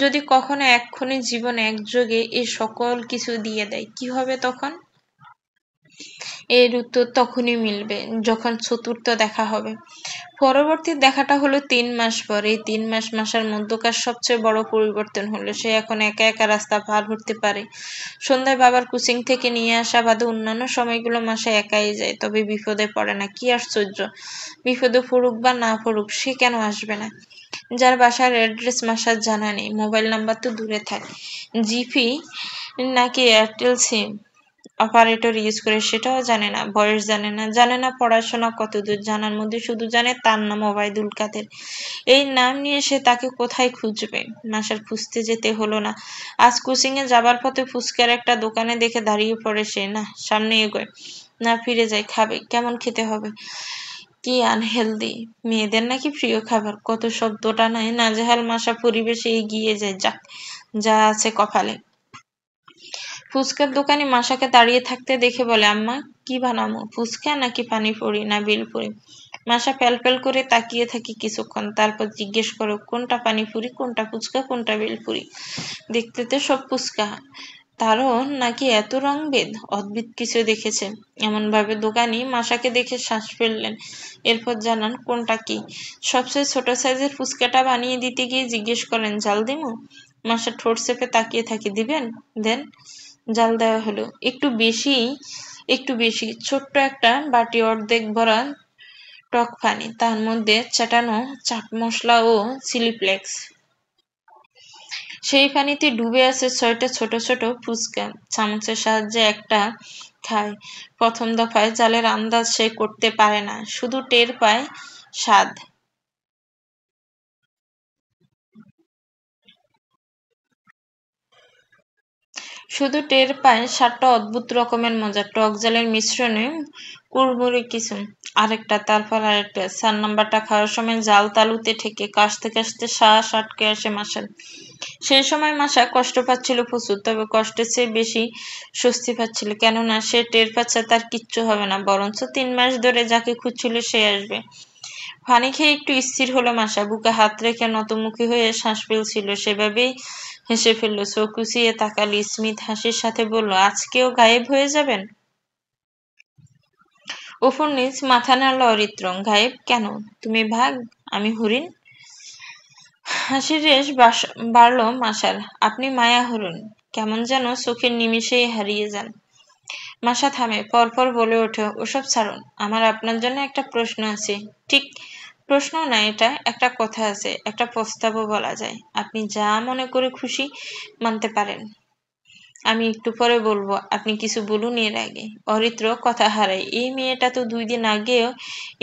যদি কখনো এক্ষুনি জীবন একযোগে এ সকল কিছু দিয়ে দেয়, কি হবে তখন? এর উত্তর তখনই মিলবে যখন চতুর্থ দেখা হবে। পরবর্তী দেখাটা হলো 3 মাস পর। এই 3 মাস মাসার মধ্যকার সবচেয়ে বড় পরিবর্তন হলো সে এখন একা একা রাস্তা পার হতে পারে। সন্ধ্যায় বাবার কোচিং থেকে নিয়ে আসা বাদে অন্যান্য সময়গুলো মাসা একাই যায়, তবে বিপদে পড়ে না। কি আশ্চর্য! বিপদে পড়ুক বা না পড়ুক সে কেন আসবে না? যার বাসার অ্যাড্রেস মাসার জানা নেই, মোবাইল নাম্বার তো দূরে থাক, জিপি নাকি এয়ারটেল সিম অপারেটর ইউজ করে সেটাও জানে না, বয়স জানে না পড়াশোনা কতদূর, জানার মধ্যে শুধু জানে তার নাম ওবায়দুল কাদের। এই নাম নিয়ে সে তাকে কোথায় খুঁজবে? মাসার খুঁজতে যেতে হলো না। আজ কোচিং এ যাবার পথে ফুচকার একটা দোকানে দেখে দাঁড়িয়ে পড়ে সে। না সামনে এগোয়, না ফিরে যায়। খাবে, কেমন খেতে হবে? কি আনহেলদি, মেয়েদের নাকি প্রিয় খাবার, কত শব্দটা নাই নাজেহাল মাসা পরিবেশে এগিয়ে যায়। যাক, যা আছে কপালে। ফুচকার দোকানি মাসাকে দাঁড়িয়ে থাকতে দেখে বলে, আম্মা কি বানামো, ফুচকা নাকি পানিপুরি না বেলপুরি? মাসা প্যাল করে তাকিয়ে থাকে কিছুক্ষণ, তারপর জিজ্ঞেস করে, কোনটা পানিপুরি, কোনটা ফুচকা, কোনটা বেলপুরি? দেখতে তো সব ফুচকা। তারও নাকি এত রংভেদ, অদ্ভুত কিছু দেখেছে। এমন ভাবে দোকানি মাসাকে দেখে শ্বাস ফেললেন, এরপর জানান কোনটা কি। সবচেয়ে ছোট সাইজের ফুচকাটা বানিয়ে দিতে গিয়ে জিজ্ঞেস করেন, জাল দিমু? মাসা ঠোঁট চেপে তাকিয়ে থাকে, দিবেন? দেন। জাল দেওয়া হলো। একটু বেশি। ছোট্ট একটা বাটি অর্ধেক ভরা টক পানি, তার মধ্যে চাটানো চাট মশলা ও চিলি ফ্লেক্স। সেই পানিতে ডুবে আছে 6টা ছোট ছোট ফুচকা। চামচের সাহায্যে একটা খায়। প্রথম দফায় জালের আন্দাজ সে করতে পারে না, শুধু টের পায় স্বাদ। স্বাদটা অদ্ভুত রকমের মজা, টক জালের মিশ্রণে কুড়মুড়ে কিছু। তারপর আরেকটা। 4 নাম্বারটা খাওয়ার সময় জাল তালুতে ঠেকে কাশতে কাশতে শ্বাস আটকে আসে মাসার। সেই সময় মাসা কষ্ট পাচ্ছিল প্রচুর, তবে কষ্টের চেয়ে বেশি স্বস্তি পাচ্ছিল, কেননা সে টের পাচ্ছে তার কিচ্ছু হবে না, বরঞ্চ 3 মাস ধরে যাকে খুঁজছিল সে আসবে। পানি খেয়ে একটু স্থির হলো মাসা, বুকে হাত রেখে নতমুখী হয়ে শ্বাস ফেলছিল। সেভাবেই হেসে ফেলল, চোখ কুচিয়ে তাকালি স্মিত হাসির সাথে বলল, আজকেও গায়েব হয়ে যাবেন? অপুর নিজ মাথা নাড়ল অরিত্র। গায়েব কেন? তুমি বাঘ, আমি হরিণ? হাসির রেশ বাড়ল মাসার। আপনি মায়া হরিণ, কেমন যেন চোখের নিমিষেই হারিয়ে যান। মাসা থামে, পরপর বলে ওঠে, ওসব ছাড়ুন, আমার আপনার জন্য একটা প্রশ্ন আছে। ঠিক প্রশ্ন না, এটা একটা কথা আছে, একটা প্রস্তাবও বলা যায়। আপনি যা মনে করে খুশি মানতে পারেন। আমি একটু পরে বলবো, আপনি কিছু বলুন এর আগে। অরিত্র কথা হারায়, এই মেয়েটা তো 2 দিন আগেও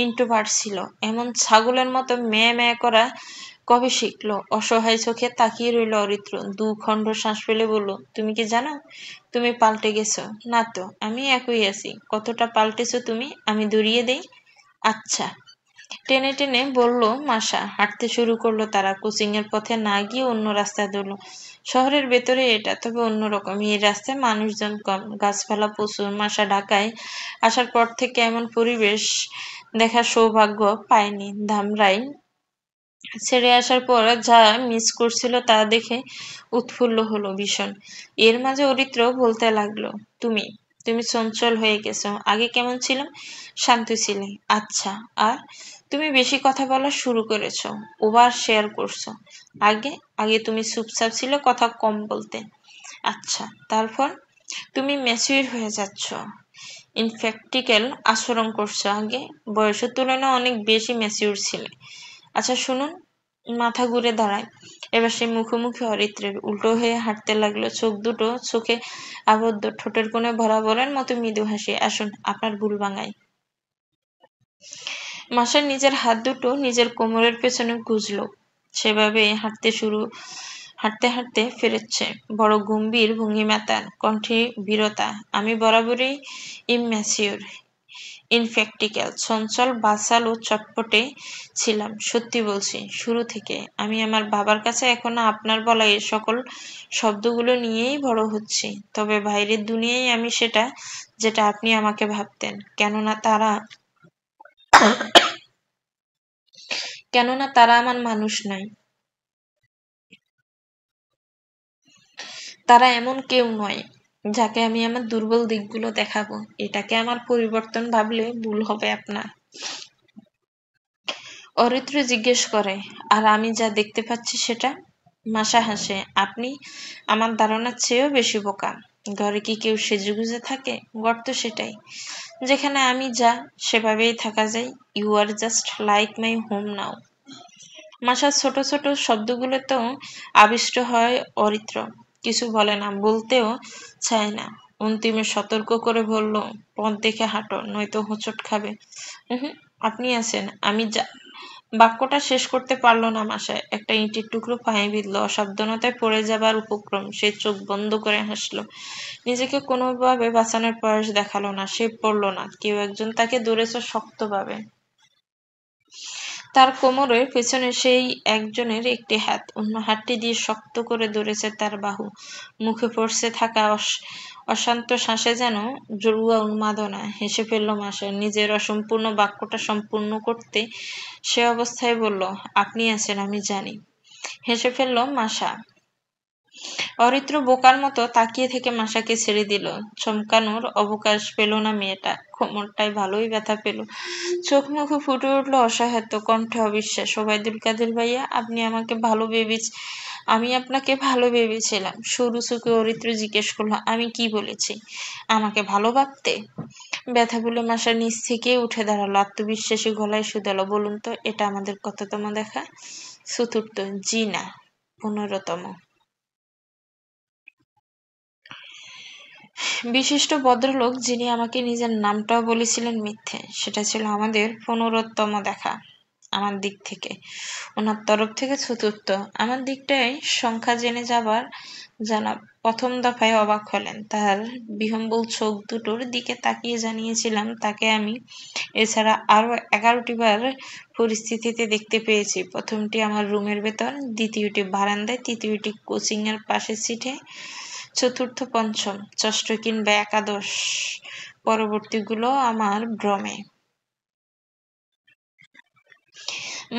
ইন্ট্রোভার্ট ছিল, এমন ছাগলের মতো ম্যাঁ ম্যাঁ করা কবে শিখলো? অসহায় চোখে তাকিয়ে রইল অরিত্র, 2 খণ্ড শ্বাস ফেলে বলল, তুমি কি জানো তুমি পাল্টে গেছো? না তো, আমি একই আছি। কতটা পাল্টেছো তুমি? আমি দৌড়িয়ে দেই? আচ্ছা, টেনে টেনে বলল মাসা। হাঁটতে শুরু করলো তারা। কোচিং এর পথে না গিয়ে অন্য রাস্তায় ধরলো। শহরের ভেতরে এটা, তবে অন্যরকম। এই রাস্তায় মানুষজন কম, গাছপালা প্রচুর। মাসা ঢাকায় আসার পর থেকে এমন পরিবেশ দেখার সৌভাগ্য পায়নি। ধামরাই ছেড়ে আসার পর যা মিস করছিল তা দেখে উৎফুল্ল হলো ভীষণ। এর মাঝে অরিত্র বলতে লাগলো, তুমি তুমি চঞ্চল হয়ে গেছো। আগে কেমন ছিলাম? শান্ত ছিলে। আচ্ছা, আর তুমি বেশি কথা বলা শুরু করেছো, ওভার শেয়ার করছো। আগে আগে তুমি চুপচাপ ছিলে, কথা কম বলতে। আচ্ছা, তারপর? তুমি ম্যাচিউর হয়ে যাচ্ছ, ইনফ্যাক্টিক্যাল আচরণ করছো। আগে বয়সের তুলনায় অনেক বেশি ম্যাচিউর ছিলে। আচ্ছা শুনুন। মাথা ঘুরে দাঁড়ায়। এবার সে মুখোমুখি অরিত্রের। উল্টো হয়ে হাঁটতে লাগলো, চোখ দুটো চোখে আবদ্ধ, ঠোঁটের কোণে বরাবরের মতো মৃদু হাসি। আসুন, আপনার ভুল ভাঙাই। মাসার নিজের হাত দুটো নিজের কোমরের পেছনে গুজলো। সেভাবে হাঁটতে হাঁটতে ফেরেছে। বড় গম্ভীর ভঙ্গিমা তার, কণ্ঠে বীরতা। আমি বরাবরই ইম্যাচিওর। ইনফ্যাক্টিক্যাল, চঞ্চল, বাচাল ও চটপটে ছিলাম। সত্যি বলছি, শুরু থেকে। আমি আমার বাবার কাছে এখনো আপনার বলা এই সকল শব্দগুলো নিয়েই বড় হচ্ছি। তবে বাইরের দুনিয়ায় আমি সেটা, যেটা আপনি আমাকে ভাবতেন। কেননা তারা আমার মানুষ নয়। তারা এমন কেউ নয় যাকে আমি আমার দুর্বল দিকগুলো দেখাবো। এটাকে আমার পরিবর্তন ভাবলে ভুল হবে আপনার। অরিত্র জিজ্ঞেস করে, আর আমি যা দেখতে পাচ্ছি সেটা? মাসা হাসে, আপনি আমার ধারণার চেয়েও বেশি বোকা। ঘরে কি কেউ সেজেগুজে থাকে? গর্ত সেটাই, যেখানে আমি যা সেভাবেই থাকা যায়। You are just like my home now. মাসার ছোট ছোট শব্দগুলোতেও আবিষ্ট হয় অরিত্র। কিছু বলে না, বলতেও চায় না। অন্তিমে সতর্ক করে বলল, পথ দেখে হাঁটো, নয়তো হোঁচট খাবে। আপনি আছেন, আমি যা। বাক্যটা শেষ করতে পারল না মাসায়। একটা ইটের টুকরো পায়ে বিঁধল। অসাবধানতায় পড়ে যাবার উপক্রম। সে চোখ বন্ধ করে হাসলো। নিজেকে কোনোভাবে বাঁচানোর প্রয়াস দেখালো না। সে পড়ল না, কেউ একজন তাকে ধরেছে শক্তভাবে। তার কোমরের পেছনে সেই একজনের একটি হাত অন্য হাতটি দিয়ে শক্ত করে ধরেছে তার বাহু। মুখে পড়ছে থাকা অশান্ত শ্বাসে যেন জড়ুয়া উন্মাদনা। হেসে ফেলল মাসা। নিজের অসম্পূর্ণ বাক্যটা সম্পূর্ণ করতে সে অবস্থায় বলল, আপনি আছেন, আমি জানি। হেসে ফেলল মাসা। অরিত্র বোকার মতো তাকিয়ে থেকে মাসাকে ছেড়ে দিল। চমকানোর অবকাশ পেল না মেয়েটা। কোমরটায় ভালোই ব্যথা পেল। চোখ মুখে ফুটে উঠল অসহায়ত্ব, কণ্ঠে অবিশ্বাস। ওবায়দুল কাদের ভাইয়া, আমি আপনাকে ভালো ভেবেছিলাম। সরু চোখে অরিত্র জিজ্ঞেস করলো, আমি কি বলেছি? আমাকে ভালো ভাবতে? ব্যথা বলে মাসা নিচ থেকে উঠে দাঁড়ালো। আত্মবিশ্বাসী গলায় শুধালো, বলুন তো, এটা আমাদের কততম দেখা? চতুর্থ। জি না, 15তম। বিশিষ্ট ভদ্রলোক যিনি আমাকে নিজের নামটাও বলেছিলেন মিথ্যে, সেটা ছিল আমাদের 15তম দেখা। আমার দিক থেকে, ওনার তরফ থেকে চতুর্থ। আমার দিকটাই সংখ্যা জেনে জানা প্রথম দফায় অবাক হলেন। তার বিহ্বল চোখ দুটোর দিকে তাকিয়ে জানিয়েছিলাম তাকে আমি এছাড়া আরো 11টি বার পরিস্থিতিতে দেখতে পেয়েছি। প্রথমটি আমার রুমের ভেতর, দ্বিতীয়টি বারান্দায়, তৃতীয়টি কোচিং এর পাশের সিটে, চতুর্থ, পঞ্চম, ষষ্ঠ কিংবা একাদশ। পরবর্তীগুলো আমার ভ্রমে।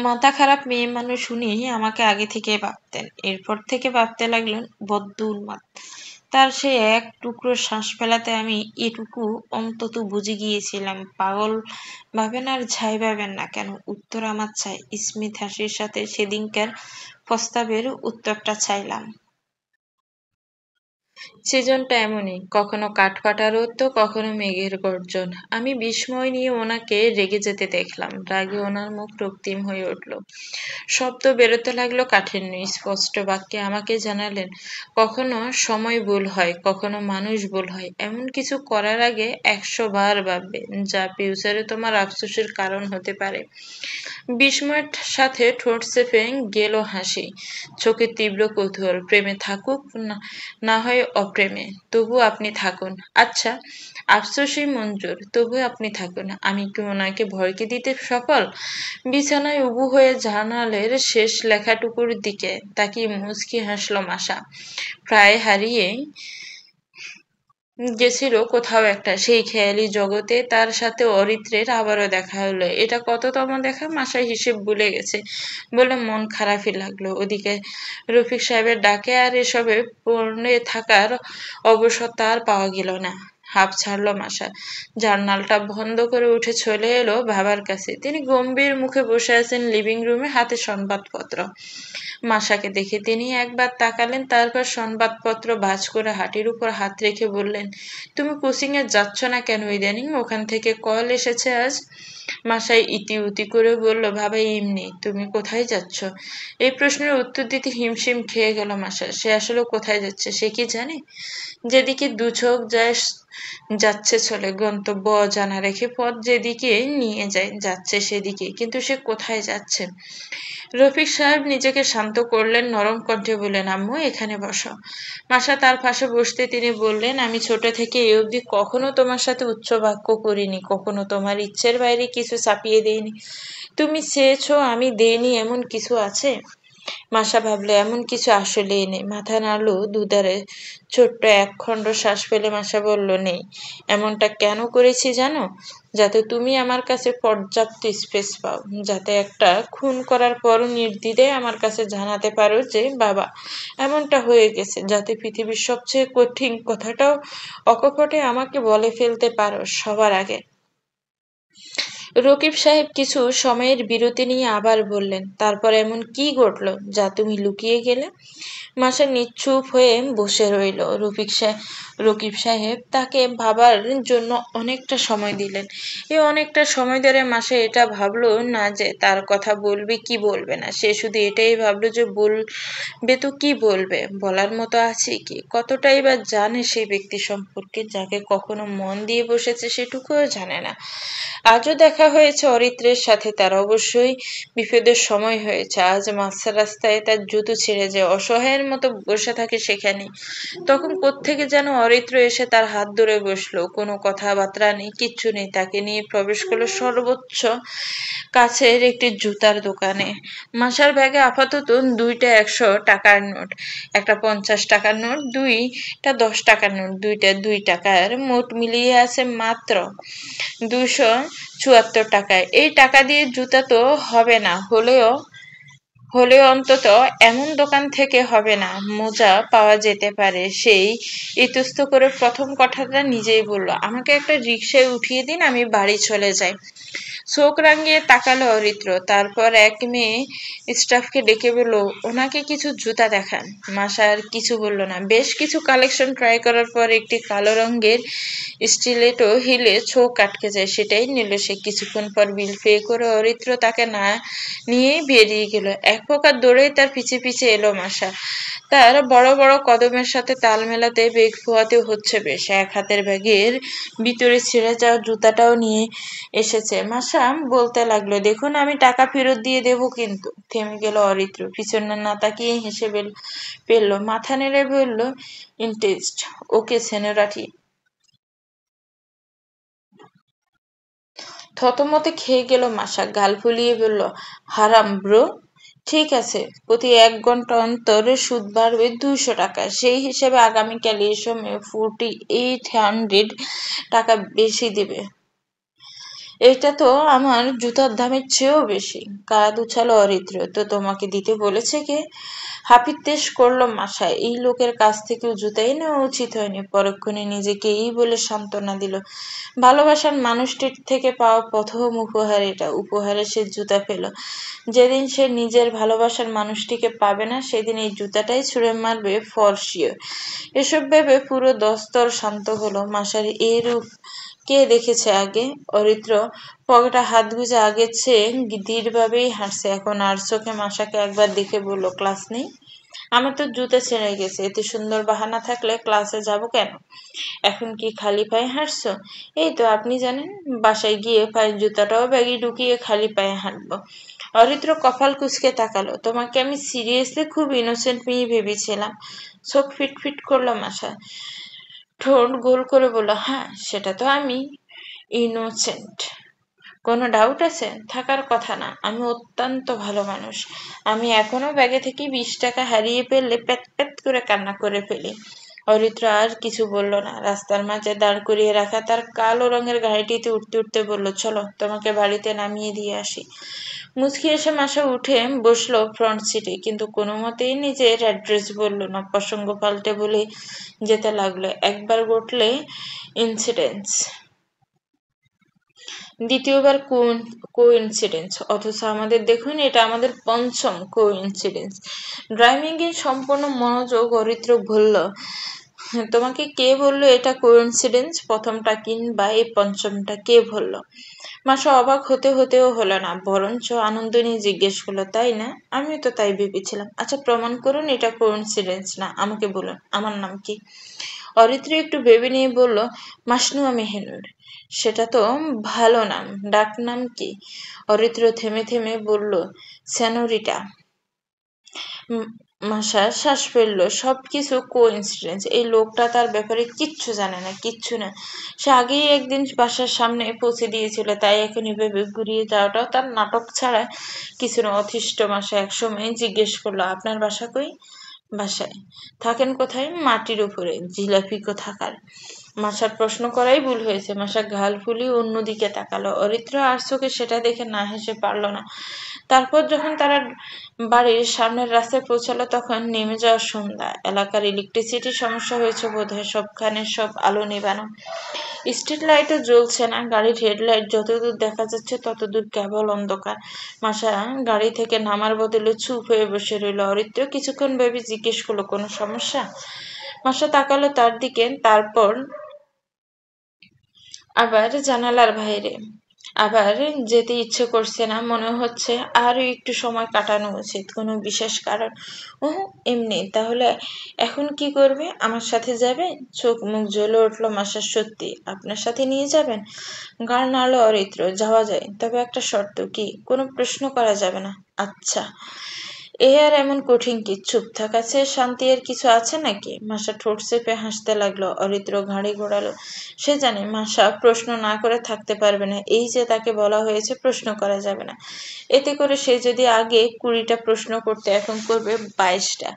মাথা খারাপ মেয়ে মানুষ উনি আমাকে আগে থেকে ভাবতেন। এরপর থেকে ভাবতে লাগলেন বড্ড উন্মাদ। তার সে এক টুকরো শ্বাস ফেলাতে আমি এটুকু অন্তত বুঝে গিয়েছিলাম, পাগল ভাবেন আর যাই ভাবেন না কেন, উত্তর আমার চাই। স্মিত হাসির সাথে সেদিনকার প্রস্তাবের উত্তরটা চাইলাম। সিজনটা এমনই, কখনো কাঠফাটা রোদ তো কখনো মেঘের গর্জন। আমি বিস্ময় নিয়ে ওনাকে রেগে যেতে দেখলাম। রাগে ওনার মুখ রক্তিম হয়ে উঠল। শব্দ বেরোতে লাগলো কাঠিন্য। স্পষ্ট বাক্যে আমাকে জানালেন, কখনো সময় ভুল হয়, কখনো মানুষ ভুল হয়। এমন কিছু করার আগে 100 বার ভাববে, যা ফিউচারে তোমার আফসোসের কারণ হতে পারে। বিস্ময়ের সাথে ঠোঁট চেপে গেল হাসি, চোখে তীব্র কৌতূহল। প্রেমে থাকুক না হয় অপ্রেমে, তবু আপনি থাকুন। আচ্ছা, আফসোসই মঞ্জুর, তবু আপনি থাকুন। আমি কি ওনাকে ভয়কে দিতে সফল? বিছানায় উবু হয়ে জানালের শেষ লেখাটুকুর দিকে তাকিয়ে মুচকি হাসল মাসা। প্রায় হারিয়ে গেছিল কোথাও একটা সেই খেয়ালি জগতে তার সাথে অরিত্রের আবারও দেখা হলো। এটা কততম দেখা মাসা হিসেব ভুলে গেছে বলে মন খারাপই লাগলো। ওদিকে রফিক সাহেবের ডাকে আর এসবে পড়ে থাকার অবসর তার পাওয়া গেল না। হাঁপ ছাড়ল মাসা। জার্নালটা বন্ধ করে উঠে চলে এলো বাবার কাছে। তিনি গম্ভীর মুখে বসে আছেন লিভিং রুমে, হাতে সংবাদপত্র। মাসাকে দেখে তিনি একবার তাকালেন, তারপর সংবাদপত্র ভাঁজ করে হাঁটুর উপর হাত রেখে বললেন, তুমি কোচিং এ যাচ্ছ না কেন ইদানিং? ওখান থেকে কল এসেছে আজ। মাসায় ইতি উতি করে বলল, বাবা এমনি। তুমি কোথায় যাচ্ছ? এই প্রশ্নের উত্তর দিতে হিমশিম খেয়ে গেল মাসা। সে আসলে কোথায় যাচ্ছে সে কি জানে? যেদিকে দু চোখ যায় যাচ্ছে চলে, গন্তব্য অজানা রেখে পথ যেদিকে নিয়ে যায় যাচ্ছে সেদিকে, কিন্তু সে কোথায় যাচ্ছে? রফিক সাহেব নিজেকে শান্ত করলেন, নরম কণ্ঠে বললেন, আম্মু এখানে বসো। মাসা তার পাশে বসতে তিনি বললেন, আমি ছোট থেকে এই অবধি কখনো তোমার সাথে উচ্চ বাক্য করিনি, কখনো তোমার ইচ্ছের বাইরে কিছু চাপিয়ে দিইনি। তুমি চেয়েছো আমি দেইনি এমন কিছু আছে? মাসা ভাবলে এমন কিছু আসলেই নেই। মাথা নাড়ল দুধারে। ছোট্ট এক খণ্ড শ্বাস ফেলে মাসা বলল, নেই। এমনটা কেন করেছি জানো? যাতে তুমি আমার কাছে পর্যাপ্ত স্পেস পাও, যাতে একটা খুন করার পর নির্দ্বিধায় আমার কাছে জানাতে পারো যে বাবা এমনটা হয়ে গেছে, যাতে পৃথিবীর সবচেয়ে কঠিন কথাটাও অকপটে আমাকে বলে ফেলতে পারো সবার আগে। রকিব সাহেব কিছু সময়ের বিরতি নিয়ে আবার বললেন, তারপর এমন কি ঘটল যা তুমি লুকিয়ে গেলে? মাসা নিশ্চুপ হয়ে বসে রইল। রকিব সাহেব তাকে ভাবার জন্য অনেকটা সময় দিলেন। অনেকটা সময় ধরে মাসা এটা ভাবলো না যে তার কথা বলবে কি বলবে না। সে শুধু এটাই ভাবলো যে বলবে তো কি বলবে, বলার মতো আছে কি, কতটাই বা জানে সেই ব্যক্তি সম্পর্কে যাকে কখনো মন দিয়ে বসেছে সেটুকুও জানে না। আজও দেখা হয়েছে অরিত্রের সাথে, তার অবশ্যই বিপদের সময় হয়েছে। আজ মাঝ রাস্তায় তার জুতো ছিঁড়ে যায়, অসহায়ের মতো বসে থাকে সেখানে। তখন কোত্থেকে যেন অরিত্র এসে তার হাত ধরে বসলো। কোনো কথাবার্তা নেই, কিচ্ছু নেই। তাকে নিয়ে প্রবেশ করলো সর্বোচ্চ কাছের একটি জুতার দোকানে। মাসার ব্যাগে আপাতত 2টা 100 টাকার নোট, একটা 50 টাকার নোট, 2টা 10 টাকার নোট, 2টা 2 টাকার, মোট মিলিয়ে আছে মাত্র 274 টাকায়। এই টাকা দিয়ে জুতা তো হবে না, হলেও অন্তত এমন দোকান থেকে হবে না, মোজা পাওয়া যেতে পারে। সেই ইতস্ত করে প্রথম কথাটা নিজেই বলল, আমাকে একটা রিকশায় উঠিয়ে দিন, আমি বাড়ি চলে যাই। চোখ রাঙিয়ে তাকালো অরিত্র, তারপর এক মেয়ে স্টাফকে ডেকে বলল, ওনাকে কিছু জুতা দেখান। মাসা আর কিছু বলল না। বেশ কিছু কালেকশন ট্রাই করার পর একটি কালো রঙের স্টিলেটো হিলে চোখ আটকে যায়, সেটাই নিল সে। কিছুক্ষণ পর বিল পে করে অরিত্র তাকে না নিয়েই বেরিয়ে গেল। এক প্রকার দৌড়েই তার পিছে পিছে এলো মাসা। তার বড় বড় কদমের সাথে তাল মেলাতে বেগ পোহাতে হচ্ছে বেশ। এক হাতের ব্যাগের ভিতরে ছিঁড়ে যাওয়া জুতাটাও নিয়ে এসেছে। মাসা বলতে লাগলো, দেখুন আমি টাকা ফেরত দিয়ে দেবো কিন্তু। থেমে গেল অরিত্র, পিছনে না তাকিয়ে হেসে ফেললো, মাথা নেড়ে বলল, ইন্টারেস্ট ওকে সেনোরাটি। থতমতে খেয়ে গেল মাসা, গাল ফুলিয়ে বলল, হারাম ব্রো। ঠিক আছে, প্রতি 1 ঘন্টা অন্তর সুদ বাড়বে 200 টাকা। সেই হিসেবে আগামীকাল এই সময় 4800 টাকা বেশি দিবে। এটা তো আমার জুতার দামের চেয়েও বেশি। কাঁধ উছালো অরিত্র, তো তোমাকে দিতে বলেছে কে? হাপিত্যেশ করল মাসা, এই লোকের কাছ থেকেও জুতাই নেওয়া উচিত হয়নি। পরক্ষণে নিজেকে এই বলে সান্ত্বনা দিল, ভালোবাসার মানুষটির থেকে পাওয়া প্রথম উপহার এটা। উপহারে সে জুতা পেল। যেদিন সে নিজের ভালোবাসার মানুষটিকে পাবে না, সেদিন এই জুতাটাই ছুঁড়ে মারবে ফর শিওর। এসব ভেবে পুরো দস্তর শান্ত হলো। মাসার এই রূপ কে দেখেছে আগে? অরিত্র পকেটে হাত গুজে আগের চেয়ে দৃঢ়ভাবেই হাঁটছে। এখন আর চোখে মাসাকে একবার দেখে বলল, ক্লাস নেই? আমার তো জুতা ছেড়ে গেছে, এতে সুন্দর বাহানা থাকলে ক্লাসে যাব কেন? এখন কি খালি পায়ে হাঁটছো? এই তো আপনি জানেন, বাসায় গিয়ে পায়ের জুতাটাও ব্যাগে ঢুকিয়ে খালি পায়ে হাঁটবো। অরিত্র কপাল কুঁচকে তাকালো, তোমাকে আমি সিরিয়াসলি খুব ইনোসেন্ট মেয়ে ভেবেছিলাম। চোখ ফিটফিট করলো মাসা, ঠোঁট গোল করে বলল, হ্যাঁ সেটা তো আমি ইনোসেন্ট। কোনো ডাউট আছে? থাকার কথা না, আমি অত্যন্ত ভালো মানুষ। আমি এখনো ব্যাগে থেকে 20 টাকা হারিয়ে ফেললে প্যাত প্যাত করে কান্না করে ফেলি। অরিত্র আর কিছু বলল না। রাস্তার মাঝে দাঁড় করিয়ে রাখা তার কালো রঙের গাড়িটিতে উঠতে উঠতে বলল, চলো তোমাকে বাড়িতে নামিয়ে দিয়ে আসি। মুচকি এসে মাসা উঠে বসলো ফ্রন্ট সিটে, কিন্তু কোনো মতেই নিজের অ্যাড্রেস বলল না। প্রসঙ্গ পাল্টে বলে যেতে লাগলো, একবার ঘটলে ইনসিডেন্স, দ্বিতীয়বার কোইন্সিডেন্স, অথচ আমাদের দেখুন এটা আমাদের পঞ্চম কোইন্সিডেন্স। ড্রাইভিং এর সম্পূর্ণ মনোযোগ অরিত্র বলল, তোমাকে কে বললো এটা কোইন্সিডেন্স? প্রথমটা কিংবা এই পঞ্চমটা কে বলল? মাসা অবাক হতেও হলো না, বরঞ্চ আনন্দ নিয়ে জিজ্ঞেস করলো, তাই না? আমিও তো তাই ভেবেছিলাম। আচ্ছা প্রমাণ করুন এটা কোইন্সিডেন্স না, আমাকে বলুন আমার নাম কি। অরিত্র একটু ভেবে নিয়ে বলল, মাসনুয়া মেহেনুর। সেটা তো ভালো নাম, ডাক নাম কি? অরিত্র থেমে থেমে বলল, সেনোরিটা। মাসা শ্বাস ফেললো। সবকিছু কোইন্সিডেন্স। এই লোকটা তার ব্যাপারে কিচ্ছু জানে না, কিচ্ছু না। সে আগেই একদিন বাসার সামনে পৌঁছে দিয়েছিল, তাই এখন এভাবে ঘুরিয়ে যাওয়াটাও তার নাটক ছাড়া কিছু না। অথিষ্ঠ মাসা একসময় জিজ্ঞেস করলো, আপনার বাসা কই? বাসায়। থাকেন কোথায়? মাটির উপরে। জিলাপি কোথাকার। মাসার প্রশ্ন করাই ভুল হয়েছে। মাসা গাল ফুলিয়ে অন্যদিকে তাকালো। অরিত্র আর চোখে সেটা দেখে না হেসে পারল না। তারপর যখন তারা বাড়ির সামনের রাস্তায় পৌঁছালো তখন নেমে যাওয়া সন্ধ্যা। এলাকার ইলেকট্রিসিটির সমস্যা হয়েছে বোধহয়, সবখানে সব আলো নেবানো। স্ট্রিট লাইটও জ্বলছে না। গাড়ির হেডলাইট যতদূর দেখা যাচ্ছে ততদূর কেবল অন্ধকার। মাসা গাড়ি থেকে নামার বদলে চুপ হয়ে বসে রইল। অরিত্র কিছুক্ষণ ভেবে জিজ্ঞেস করলো, কোনো সমস্যা? মাসা তাকালো তার দিকে, তারপর আবার জানালার বাইরে। আবার যেতে ইচ্ছে করছে না, মনে হচ্ছে আরো একটু সময় কাটানো উচিত। কোনো বিশেষ কারণ? এমনি। তাহলে এখন কি করবে? আমার সাথে যাবে? চোখ মুখ জ্বলে উঠলো মাসার। সত্যি আপনার সাথে নিয়ে যাবেন? গাল নাড়ল অরিত্র। যাওয়া যায়, তবে একটা শর্ত। কি? কোনো প্রশ্ন করা যাবে না। আচ্ছা। এ আর এমন কঠিন কি? চুপ থাকা চেয়ে শান্তি এর কিছু আছে নাকি? মাসা ঠোঁট চেপে হাসতে লাগলো। অরিত্র ঘাড়ি ঘোরালো। সে জানে মাসা প্রশ্ন না করে থাকতে পারবে না। এই যে তাকে বলা হয়েছে প্রশ্ন করা যাবে না, এতে করে সে যদি আগে 20টা প্রশ্ন করতে, এখন করবে 22টা।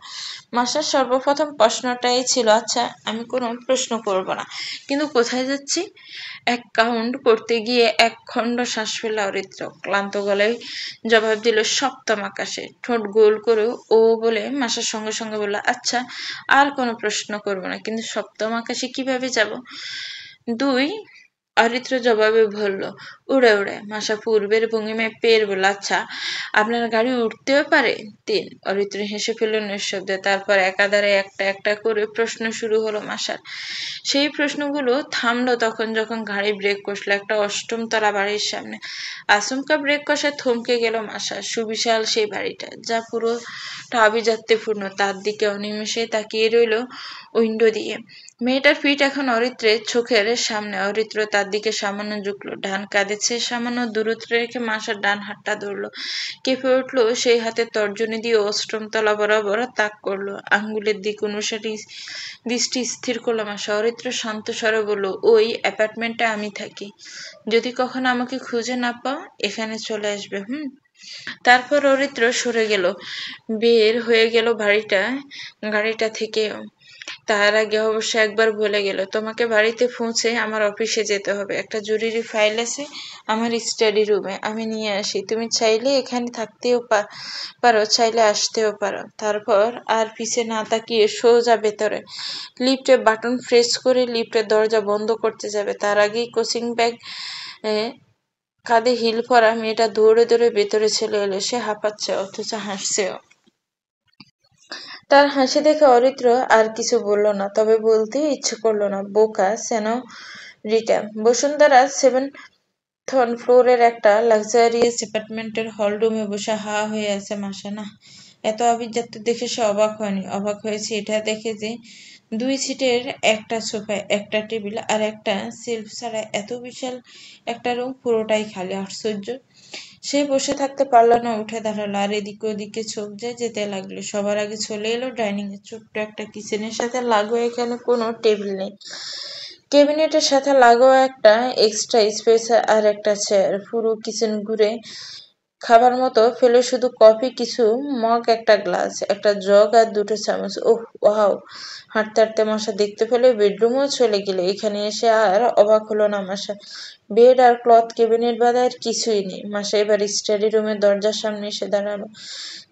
মাসার সর্বপ্রথম প্রশ্নটাই ছিল, আচ্ছা আমি কোনো প্রশ্ন করব না, কিন্তু কোথায় যাচ্ছি? এক কাউন্ট করতে গিয়ে এক খণ্ড শ্বাস ফেলল অরিত্র। ক্লান্ত গলায় জবাব দিল, সপ্তম আকাশে। ঠোঁট গোল করে ও বলে মাসার সঙ্গে সঙ্গে বলল, আচ্ছা আর কোনো প্রশ্ন করব না, কিন্তু সপ্তম আকাশে কিভাবে যাব? 2। অরিত্র জবাবে বলল, উড়ে উড়ে। মাসা পূর্বের ভঙ্গিমায় পের বলল, আচ্ছা আপনার গাড়ি উঠতেও পারে? 3। অরিত্র হেসে ফেলল নিঃশব্দে। তারপর একাধারে একটা একটা করে প্রশ্ন শুরু হলো মাসার। সেই প্রশ্নগুলো থামলো তখন যখন গাড়ি ব্রেক কষলো একটা 8ম তলা বাড়ির সামনে। আচমকা ব্রেক কষায় থমকে গেল মাসা। সুবিশাল সেই বাড়িটা, যা পুরোটা আভিজাত্যপূর্ণ, তার দিকে অনিমেষে তাকিয়ে রইল উইন্ডো দিয়ে। মেয়েটার পিঠ এখন অরিত্রের চোখের সামনে। অরিত্র তার দিকে সামান্য ঝুঁকলো, ডান কাঁধে সামান্য দূরত্ব রেখে মাসার ডান হাতটা ধরলো। কেঁপে উঠলো সেই হাতের তর্জনী দিয়ে 8ম তলা বরাবর তাক করলো। আঙ্গুলের দিক অনুসারে দৃষ্টি স্থির করলো মাসা। অরিত্র শান্ত স্বরে বলল, ওই অ্যাপার্টমেন্টে আমি থাকি। যদি কখনো আমাকে খুঁজে না পাও, এখানে চলে আসবে। তারপর অরিত্র সরে গেল, বের হয়ে গেল গাড়িটা থেকে। তার আগে অবশ্য একবার বলে গেল, তোমাকে বাড়িতে পৌঁছে আমার অফিসে যেতে হবে। একটা জরুরি ফাইল আছে আমার স্টাডি রুমে, আমি নিয়ে আসি। তুমি চাইলে এখানে থাকতেও পারো, চাইলে আসতেও পারো। তারপর আর পিছে না তাকিয়ে সোজা ভেতরে। লিফটে বাটন প্রেস করে লিফটের দরজা বন্ধ করতে যাবে, তার আগেই কোচিং ব্যাগ কাঁধে হিল পরা মেয়েটা দৌড়ে দৌড়ে ভেতরে চলে এলো। সে হাঁপাচ্ছে অথচ হাসছেও। তার হাসি দেখে অরিত্র আর কিছু বলল না, তবে বলতে ইচ্ছে করলো না। বোকা সেনরিটা। বসুন্ধরা 7th ফ্লোরের একটা লাক্সারিয়াস অ্যাপার্টমেন্টের হল রুমে বসে হা হয়ে আছে মাসা। না, এত আভিজাত্য দেখে সে অবাক হয়নি। অবাক হয়েছে এটা দেখে যে 2 সিটের একটা সোফা, একটা টেবিল আর একটা সেলফ ছাড়া এত বিশাল একটা রুম পুরোটাই খালি। আশ্চর্য। সে বসে থাকতে পারল না, উঠে দাঁড়ালো আর এদিকে ওদিকে চোখ যায় যেতে লাগলো। সবার আগে চলে এলো ডাইনিং এ। ছোট্ট একটা কিচেনের সাথে লাগোয়া, এখানে কোনো টেবিল নেই। ক্যাবিনেটের সাথে লাগোয়া একটা এক্সট্রা স্পেস আর একটা চেয়ার। পুরো কিচেন ঘুরে খাবার মতো ফেলে শুধু কফি, কিছু মগ, একটা গ্লাস, একটা জগ আর 2টো চামচ। ওহ ওয়াও। হাঁটতে হাঁটতে মাসা দেখতে পেলে বেডরুমেও চলে গেল। এখানে এসে আর অবাক হলো না মাসা। বেড আর ক্লথ ক্যাবিনেট বাদে আর কিছুই নেই। মাসা এবার স্টাডি রুমের দরজার সামনে এসে দাঁড়ালো।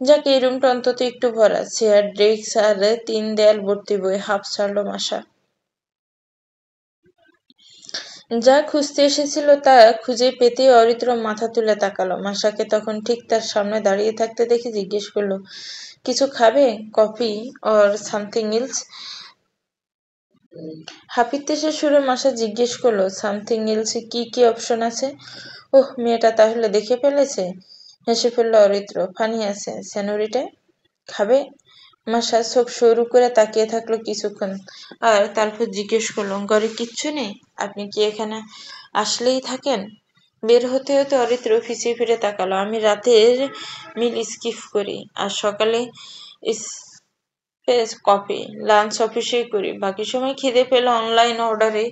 যাক, এই রুমটা অন্তত একটু ভরা। চেয়ার, ডেস্ক আর 3 দেয়াল ভর্তি বই। হাঁপ ছাড়লো মাসা। যা খুঁজতে এসেছিল তা খুঁজে পেতে অরিত্র মাথা তুলে তাকালো। মাসাকে তখন ঠিক তার সামনে দাঁড়িয়ে থাকতে দেখে জিজ্ঞেস করলো, কিছু খাবে? Coffee or something else? হাপিত্যেশের সুরে মাসা জিজ্ঞেস করলো, সামথিং এলসে কি কি অপশন আছে? ওহ, মেয়েটা তাহলে দেখে ফেলেছে। হেসে ফেলল অরিত্র। ফানি আছে। সেনোরিটা খাবে? মাসা চোখ সরু করে তাকিয়ে থাকলো কিছুক্ষণ, আর তারপর জিজ্ঞেস করলো, ঘরে কিচ্ছু নেই? আপনি কি এখানে আসলেই থাকেন? বের হতে হতে অরিত্র পিছিয়ে ফিরে তাকালো। আমি রাতের মিল স্কিপ করি, আর সকালে কপি, লাঞ্চ অফিসেই করি, বাকি সময় খিদে পেলে অনলাইন অর্ডারে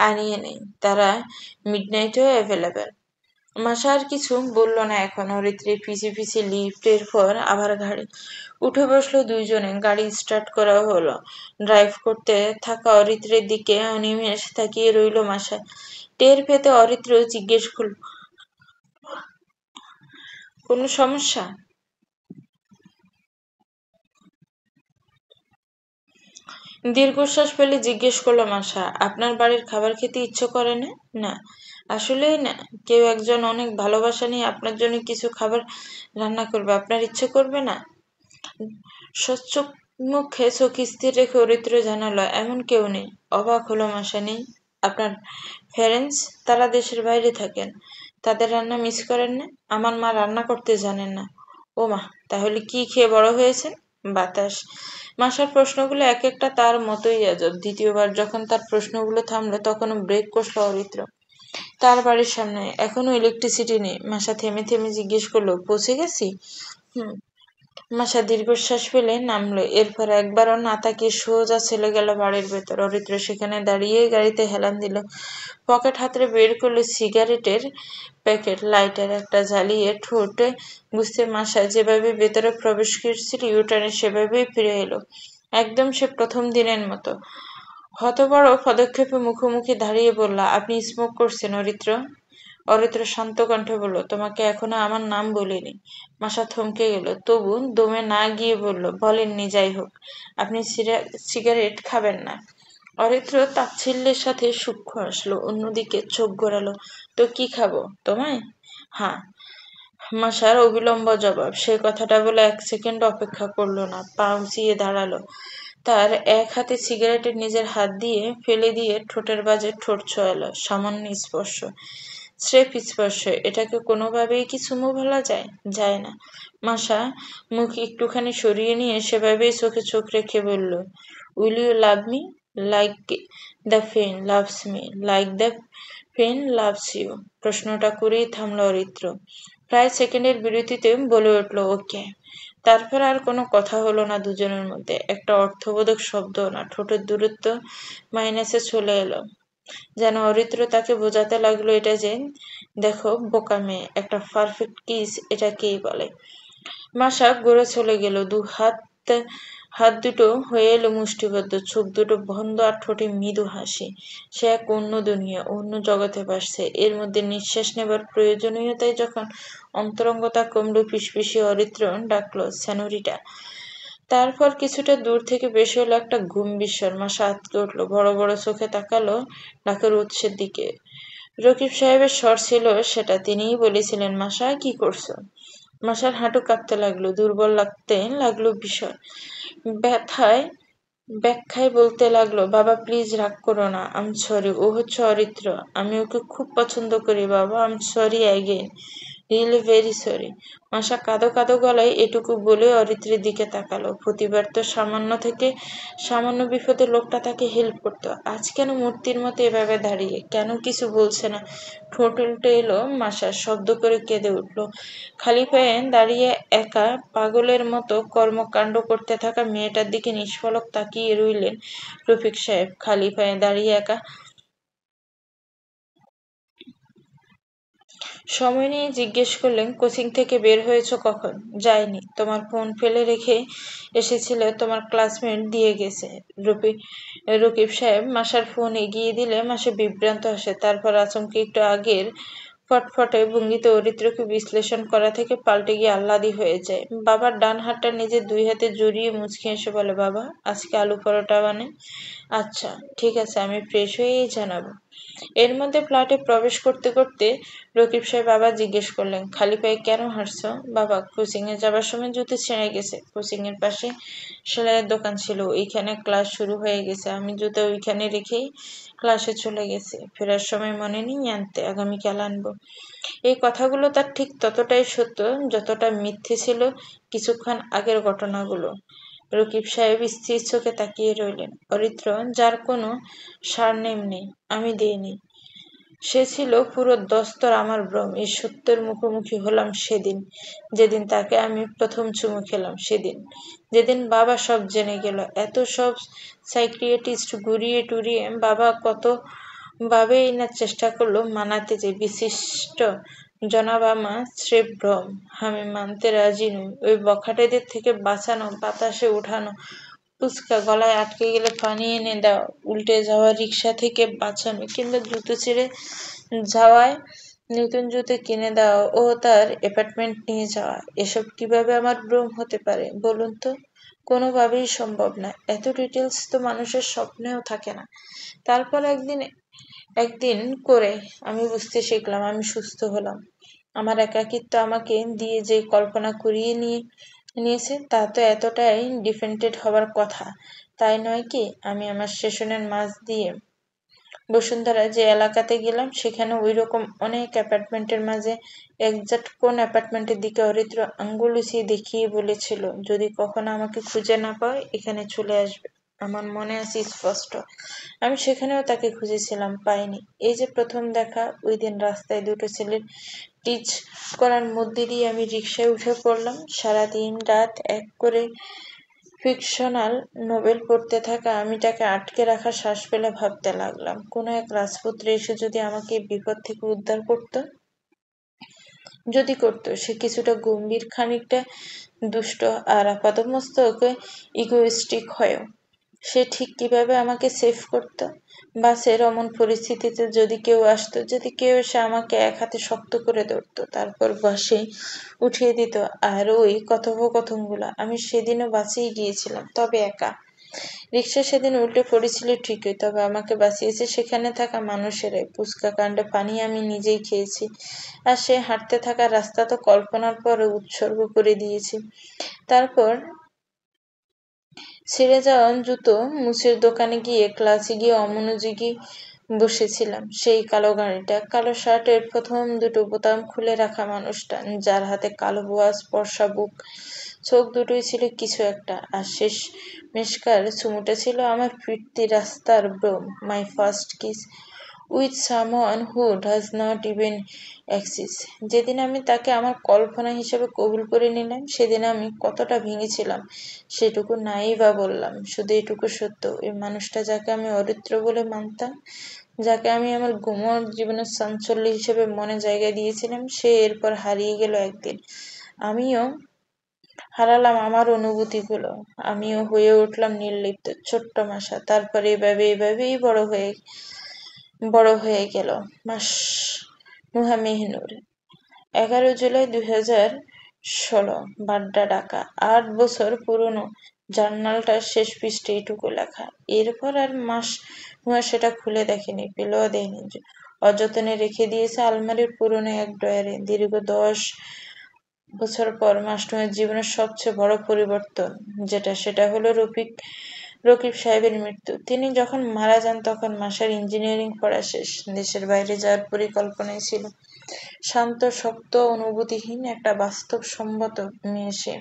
আনিয়ে নেই, তারা মিডনাইটেও অ্যাভেলেবেল। মাসা আর কিছু বলল না এখন। অরিত্রী পিছে পিছে লিফটের পর আবার গাড়ি উঠে বসলো দুইজনে। গাড়ি স্টার্ট করা হলো। ড্রাইভ করতে থাকা অরিত্রের দিকে অনিমেষ তাকিয়ে রইল মাসা। টের পেতে অরিত্র জিজ্ঞেস করল, কোনো সমস্যা? দীর্ঘশ্বাস ফেলে জিজ্ঞেস করলো মাসা, আপনার বাড়ির খাবার খেতে ইচ্ছে করে না? না, আসলেই না। কেউ একজন অনেক ভালোবাসা নিয়ে আপনার জন্য কিছু খাবার রান্না করবে, আপনার ইচ্ছে করবে না? সচ্চোখ মুখে চোখ স্থির রেখে অরিত্র জানালো, এমন কেউ নেই। অবাক হলো মাসা। নেই? আপনার প্যারেন্টস? তারা দেশের বাইরে থাকেন। তাদের রান্না মিস করেন না? আমার মা রান্না করতে জানেন না। ও মা, তাহলে কি খেয়ে বড় হয়েছেন? বাতাস। মাসার প্রশ্নগুলো এক একটা তার মতোই আজব। দ্বিতীয়বার যখন তার প্রশ্নগুলো থামলো, তখনও ব্রেক কষল অরিত্র। তার বাড়ির সামনে এখনো ইলেকট্রিসিটি নেই। মাসা থেমে থেমে জিজ্ঞেস করলো, পৌঁছে গেছি? হুম। মাসা দীর্ঘশ্বাস ফেলে নামলো। এরপর একবারও না তাকিয়ে সোজা চলে গেল বাড়ির ভেতর। অরিত্র সেখানে দাঁড়িয়ে গাড়িতে হেলান দিল। পকেট হাতড়ে বের করলো সিগারেটের প্যাকেট, লাইটার একটা জ্বালিয়ে ঠোঁটে বুঝতে মাসা যেভাবে ভেতরে প্রবেশ করেছিল ইউটার্নে সেভাবেই ফিরে এলো, একদম সে প্রথম দিনের মতো। হতবড় পদক্ষেপে মুখোমুখি দাঁড়িয়ে বলল, আপনি স্মোক করছেন অরিত্র? অরিত্র শান্ত কণ্ঠে বলল, তোমাকে এখনো আমার নাম বলিনি। মাসা থমকে গেল, তবু দমে না গিয়ে বলল, বলেননি, যাই হোক। আপনি সিগারেট খাবেন না? অরিত্র তাচ্ছিল্যের সাথে সূক্ষ্ম আসলো, অন্যদিকে চোখ ঘোরালো। তো কি খাবো? তোমায়? হ্যাঁ। মাসার অবিলম্ব জবাব। সে কথাটা বলে এক সেকেন্ড অপেক্ষা করলো না, পা উঁচিয়ে দাঁড়ালো। তার এক হাতে সিগারেটের নিজের হাত দিয়ে ফেলে দিয়ে ঠোঁটের বাজে ঠোঁট ছোঁয়ালো। সামান্য স্পর্শ, স্রেফ স্পর্শ। এটাকে কোনোভাবেই কি চুমু বলা যায়? যায় না। মাসা মুখ একটুখানি সরিয়ে নিয়ে সেভাবেই চোখে চোখ রেখে বলল, will you love me like the pen loves me, like the pen loves you? প্রশ্নটা করেই থামল অরিত্র। প্রায় সেকেন্ডের বিরতিতে বলে উঠল, ওকে। তারপর আর কোনো কথা হলো না দুজনের মধ্যে। একটা অর্থবোধক শব্দও না। ঠোঁটের দূরত্ব মাইনাসে চলে এলো। যেন অরিত্র তাকে বোঝাতে লাগলো এটা যে, দেখো বোকা মেয়ে, একটা পারফেক্ট কিস এটাকেই বলে। মাসা গড়ে চলে গেল। হাত দুটো হয়ে এলো মুষ্টিবদ্ধ, চোখ দুটো বন্ধ, আর ঠোঁটে মৃদু হাসি। সে এক অন্য দুনিয়া, অন্য জগতে ভাসছে। এর মধ্যে নিঃশ্বাস নেবার প্রয়োজনীয়তায় যখন অন্তরঙ্গতা কমলো, ফিসফিসিয়ে অরিত্র ডাকলো, সেনোরিটা। তারপর কিছুটা দূর থেকে বেশি হলো একটা ঘুম বিস্মর। মাসা আঁতকে উঠল, বড় বড় চোখে তাকালো ডাকের উৎসের দিকে। রকিব সাহেবের স্বর ছিল সেটা। তিনিই বলেছিলেন, মাসা কি করছো? মাসার হাঁটু কাঁপতে লাগলো, দুর্বল লাগতে লাগলো ভীষণ। ব্যথায় ব্যাখ্যায় বলতে লাগলো, বাবা প্লিজ রাগ করো না, আম সরি। ও হচ্ছে অরিত্র, আমি ওকে খুব পছন্দ করি বাবা, I'm sorry again, really very sorry. Masa কাঁদো কাঁদো গলায় এটুকু বলে অরিত্রের দিকে তাকালো। প্রতিবার তো সামান্য থেকে সামান্য বিপদে লোকটা তাকে হেল্প করতো, আজ কেন মূর্তির মতো এভাবে দাঁড়িয়ে? কেন কিছু বলছে না? ঠোঁট উল্টে এলো মাসার, শব্দ করে কেঁদে উঠল। খালি পায়ে দাঁড়িয়ে একা পাগলের মতো কর্মকাণ্ড করতে থাকা মেয়েটার দিকে নিষ্পলক তাকিয়ে রইলেন রফিক সাহেব। খালি পায়ে দাঁড়িয়ে একা। সময় নিয়ে জিজ্ঞেস করলেন, কোচিং থেকে বের হয়েছো কখন? যায়নি। তোমার ফোন ফেলে রেখে এসেছিলে, তোমার ক্লাসমেট দিয়ে গেছে। রকিব সাহেব মাসার ফোন এগিয়ে দিলে মাসে বিভ্রান্ত আসে। তারপর আচমকে একটু আগের ফটফটে ভঙ্গিতে অরিত্রকে বিশ্লেষণ করা থেকে পাল্টে গিয়ে আহ্লাদি হয়ে যায়। বাবার ডান হাতটা নিজের দুই হাতে জড়িয়ে মুচকি এসে বলে, বাবা আজকে আলু পরোটা বানাই। আচ্ছা ঠিক আছে, আমি ফ্রেশ হয়েই জানাবো। এর মধ্যে ফ্ল্যাটে প্রবেশ করতে করতে রকিব সাহেব আবার জিজ্ঞেস করলেন, খালি পায়ে কেন হাঁটছো? বাবা কোচিং এ যাবার সময় জুতো ছিঁড়ে গেছে। কোচিং এর পাশে সেলাইয়ের দোকান ছিল, ওইখানে ক্লাস শুরু হয়ে গেছে, আমি জুতো ওইখানে রেখেই ক্লাসে চলে গেছে। ফেরার সময় মনে নেই আনতে, আগামীকাল আনবো। এই কথাগুলো তার ঠিক ততটাই সত্য যতটা মিথ্যে ছিল কিছুক্ষণ আগের ঘটনাগুলো। রকিব সাহেব স্থির চোখে তাকিয়ে রইলেন। অরিত্র, যার কোনো সারনেম নেই, আমি দিইনি। সে ছিল পুরো দস্তর আমার ভ্রম। এই সত্যের মুখোমুখি হলাম সেদিন, যেদিন তাকে আমি প্রথম চুমু খেলাম, সেদিন যেদিন বাবা সব জেনে গেল। এত সব সাইকিয়াট্রিস্ট ঘুরিয়ে টুরিয়ে বাবা কত ভাবেই না চেষ্টা করলো মানাতে, যে বিশিষ্ট জনাব আমার স্রেফ ভ্রম। আমি মানতে রাজি নই। ওই বখাটেদের থেকে বাঁচানো, বাতাসে উঠানো, ফুচকা গলায় আটকে গেলে পানি এনে দেওয়া, উল্টে যাওয়া রিক্সা থেকে বাঁচানো, কিংবা জুতো ছেড়ে যাওয়ায় নতুন জুতো কিনে দেওয়া ও তার অ্যাপার্টমেন্ট নিয়ে যাওয়া, এসব কিভাবে আমার ভ্রম হতে পারে বলুন তো? কোনোভাবেই সম্ভব না। এত ডিটেলস তো মানুষের স্বপ্নেও থাকে না। তারপর একদিন করে আমি বুঝতে শিখলাম, আমি সুস্থ হলাম। আমার একাকিত্ব আমাকে দিয়ে যে কল্পনা করিয়ে নিয়েছে, তা তো এতটাই ডিফেন্ডেড হবার কথা, তাই নয় কি? আমি আমার স্টেশনের মাঝ দিয়ে বসুন্ধরা যে এলাকাতে গেলাম, সেখানে ওই রকম অনেক অ্যাপার্টমেন্টের মাঝে একজাক্ট কোন অ্যাপার্টমেন্টের দিকে অরিত্র আঙ্গুল উঁচিয়ে দেখিয়ে বলেছিল, যদি কখনো আমাকে খুঁজে না পাও, এখানে চলে আসবে। আমার মনে আছে স্পষ্ট। আমি সেখানেও তাকে খুঁজেছিলাম, পাইনি। এই যে প্রথম দেখা, ওই দিন রাস্তায় দুটো ছেলের টিচ করার মধ্যে দিয়ে আমি রিক্সায় উঠে পড়লাম। সারাদিন রাত এক করে ফিকশনাল নোবেল পড়তে থাকা আমিটাকে আটকে রাখা শ্বাস ফেলে ভাবতে লাগলাম, কোনো এক রাজপুত্র এসে যদি আমাকে বিপদ থেকে উদ্ধার করতো, যদি করতো, সে কিছুটা গম্ভীর, খানিকটা দুষ্ট, আর আপাতমস্তক ইগোইস্টিক হয়েও, সে ঠিক কিভাবে আমাকে সেভ করতো। বাসের অমন পরিস্থিতিতে যদি কেউ আসতো, যদি কেউ এসে আমাকে এক হাতে শক্ত করে ধরতো, তারপর বাসে উঠিয়ে দিত, আর ওই কথোপকথনগুলো, আমি সেদিনও বাঁচিয়ে গিয়েছিলাম, তবে একা। রিক্সা সেদিন উল্টে পড়েছিল ঠিকই, তবে আমাকে বাঁচিয়েছে সেখানে থাকা মানুষেরাই। ফুচকা কাণ্ডে পানি আমি নিজেই খেয়েছি, আর সে হাঁটতে থাকা রাস্তা তো কল্পনার পরে উৎসর্গ করে দিয়েছি। তারপর ছিঁড়ে যাওয়া জুতো মুচির দোকানে গিয়ে ক্লাসে গিয়ে অমনোযোগী বসেছিলাম। সেই কালো গাড়িটা, কালো শার্টের প্রথম দুটো বোতাম খুলে রাখা মানুষটা, যার হাতে কালো বোয়াজ পরশা বুক, চোখ দুটোই ছিল কিছু একটা, আর শেষ মেশকার চুমুটা ছিল আমার ফিরতি রাস্তার ভ্রম, my first kiss with someone who does not even exist. যেদিন আমি তাকে আমার কল্পনা হিসেবে কবুল করে নিলাম, সেদিন আমি কতটা ভেঙেছিলাম সেটুকু নাই বা বললাম। শুধু এটুকু সত্য, ওই মানুষটা, যাকে আমি অরিত্র বলে মানতাম, যাকে আমি আমার গুমর জীবনের চাঞ্চল্য হিসেবে মনে জায়গা দিয়েছিলাম, সে এরপর হারিয়ে গেল একদিন। আমিও হারালাম আমার অনুভূতিগুলো। আমিও হয়ে উঠলাম নির্লিপ্ত, ছোট্ট মাসা। তারপর এভাবেই বড় হয়ে গেল মাসনুহা মেহনুর। 11 জুলাই 2016, বাড্ডা, ঢাকা। 8 বছর পুরনো জার্নালটার শেষ পৃষ্ঠে এইটুকু লেখা। এরপর আর মাসনুহা সেটা খুলে দেখেনি, পেলেও দেয়নি, অযত্নে রেখে দিয়েছে আলমারির পুরনো এক ড্রয়ারে। দীর্ঘ 10 বছর পর মাসনুহার জীবনের সবচেয়ে বড় পরিবর্তন সেটা হলো রকিব সাহেবের মৃত্যু। তিনি যখন মারা যান, তখন মাসার ইঞ্জিনিয়ারিং পড়া শেষ, দেশের বাইরে যাওয়ার পরিকল্পনাই ছিল। শান্ত, শক্ত, অনুভূতিহীন একটা বাস্তবসম্মত মেয়ে সে।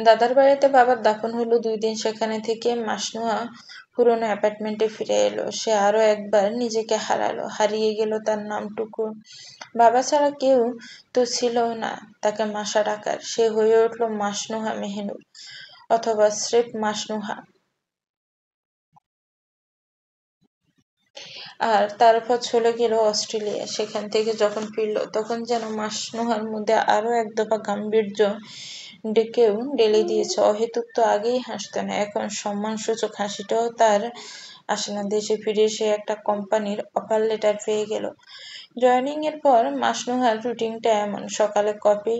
দাদার বাড়িতে বাবার দাফন হলো 2 দিন। সেখানে থেকে মাসনুহা পুরনো অ্যাপার্টমেন্টে ফিরে এলো। সে আরো একবার নিজেকে হারালো, হারিয়ে গেল তার নামটুকু। বাবা ছাড়া কেউ তো ছিল না তাকে মাসা ডাকার। সে হয়ে উঠল মাসনুহা মেহনুর, অথবা স্রেফ মাসনুহা। আর তারপর চলে গেল অস্ট্রেলিয়া। সেখান থেকে যখন ফিরল, তখন যেন মাসনুহার মধ্যে আরো এক দফা গাম্ভীর্য ডেকেও ঢেলে দিয়েছে। অহেতুক তো আগেই হাসত না, এখন সম্মানসূচক হাসিটাও তার আসে না। দেশে ফিরে সে একটা কোম্পানির অফার লেটার পেয়ে গেল। জয়েনিং এর পর মাসনুহার রুটিনটা এমন: সকালে কফি,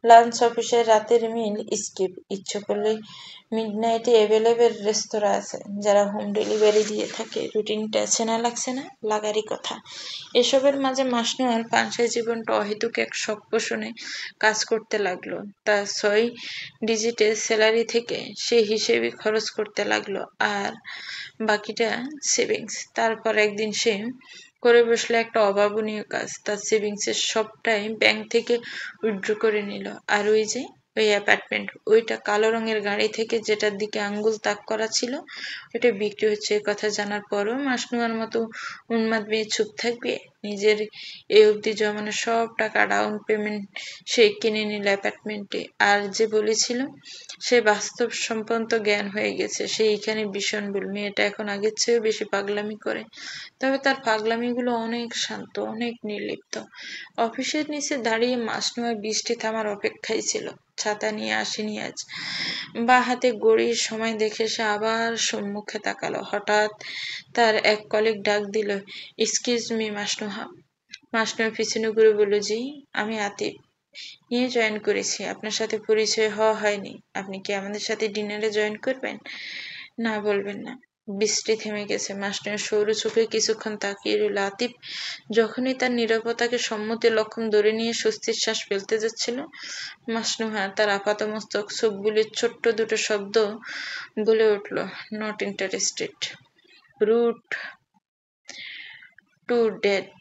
লাঞ্চ অফিসে, রাতের মিল স্কিপ, ইচ্ছে করলে মিডনাইটে অ্যাভেলেবেল রেস্তোরাঁ আছে যারা হোম ডেলিভারি দিয়ে থাকে। রুটিনটা চেনা লাগছে না? লাগারই কথা। এসবের মাঝে মাসনুহার পানসাই জীবনটা অহেতুক এক শখ পোষণে কাজ করতে লাগলো। তার 6 ডিজিটের স্যালারি থেকে সে হিসেবে খরচ করতে লাগলো, আর বাকিটা সেভিংস। তারপর একদিন সে করে বসলো একটা অভাবনীয় কাজ, তার সেভিংসের সবটাই ব্যাংক থেকে উইথড্র করে নিল। আর ওই যে ওই অ্যাপার্টমেন্ট, ওইটা কালো রঙের গাড়ি থেকে যেটার দিকে আঙ্গুল তাক করা ছিল ওটা বিক্রি হচ্ছে। কথা জানার পরও মাসনুয়ার মতো উন্মাদ মেয়ে চুপ থাকবে? নিজের এই অবধি জমানো সব টাকা ডাউন পেমেন্ট সে কিনে নিল অ্যাপার্টমেন্টে। আর যে বলেছিল সে বাস্তব সম্পন্ন জ্ঞান হয়ে গেছে, সে এইখানে ভীষণ ভুল। মেয়েটা এখন আগের চেয়েও বেশি পাগলামি করে, তবে তার পাগলামিগুলো অনেক শান্ত, অনেক নির্লিপ্ত। অফিসের নিচে দাঁড়িয়ে মাসনুয়া বৃষ্টি থামার অপেক্ষায় ছিল। ছাতা নিয়ে আসেনি আজ। বা হাতে ঘড়ির সময় দেখে সে আবার সম্মুখে তাকালো। হঠাৎ তার এক কলিগ ডাক দিল, এক্সকিউজ মি মাসনুহা। মাসনুয়া পিছনে ঘুরে বলল, জি, আমি আতিফ, নিয়ে জয়েন করেছি। আপনার সাথে পরিচয় হওয়া হয়নি। আপনি কি আমাদের সাথে ডিনারে জয়েন করবেন? না, বলবেন না। বৃষ্টি থেমে গেছে। মাসনুয়া সরু চোখে কিছুক্ষণ তাকিয়ে রইল। আতিফ যখনই তার নীরবতাকে সম্মতির লক্ষণ ধরে নিয়ে স্বস্তির শ্বাস ফেলতে যাচ্ছিল, মাসনুহা তার আপাতমস্তক চোখ বুলিয়ে ছোট্ট দুটো শব্দ বলে উঠল, not interested, root to date.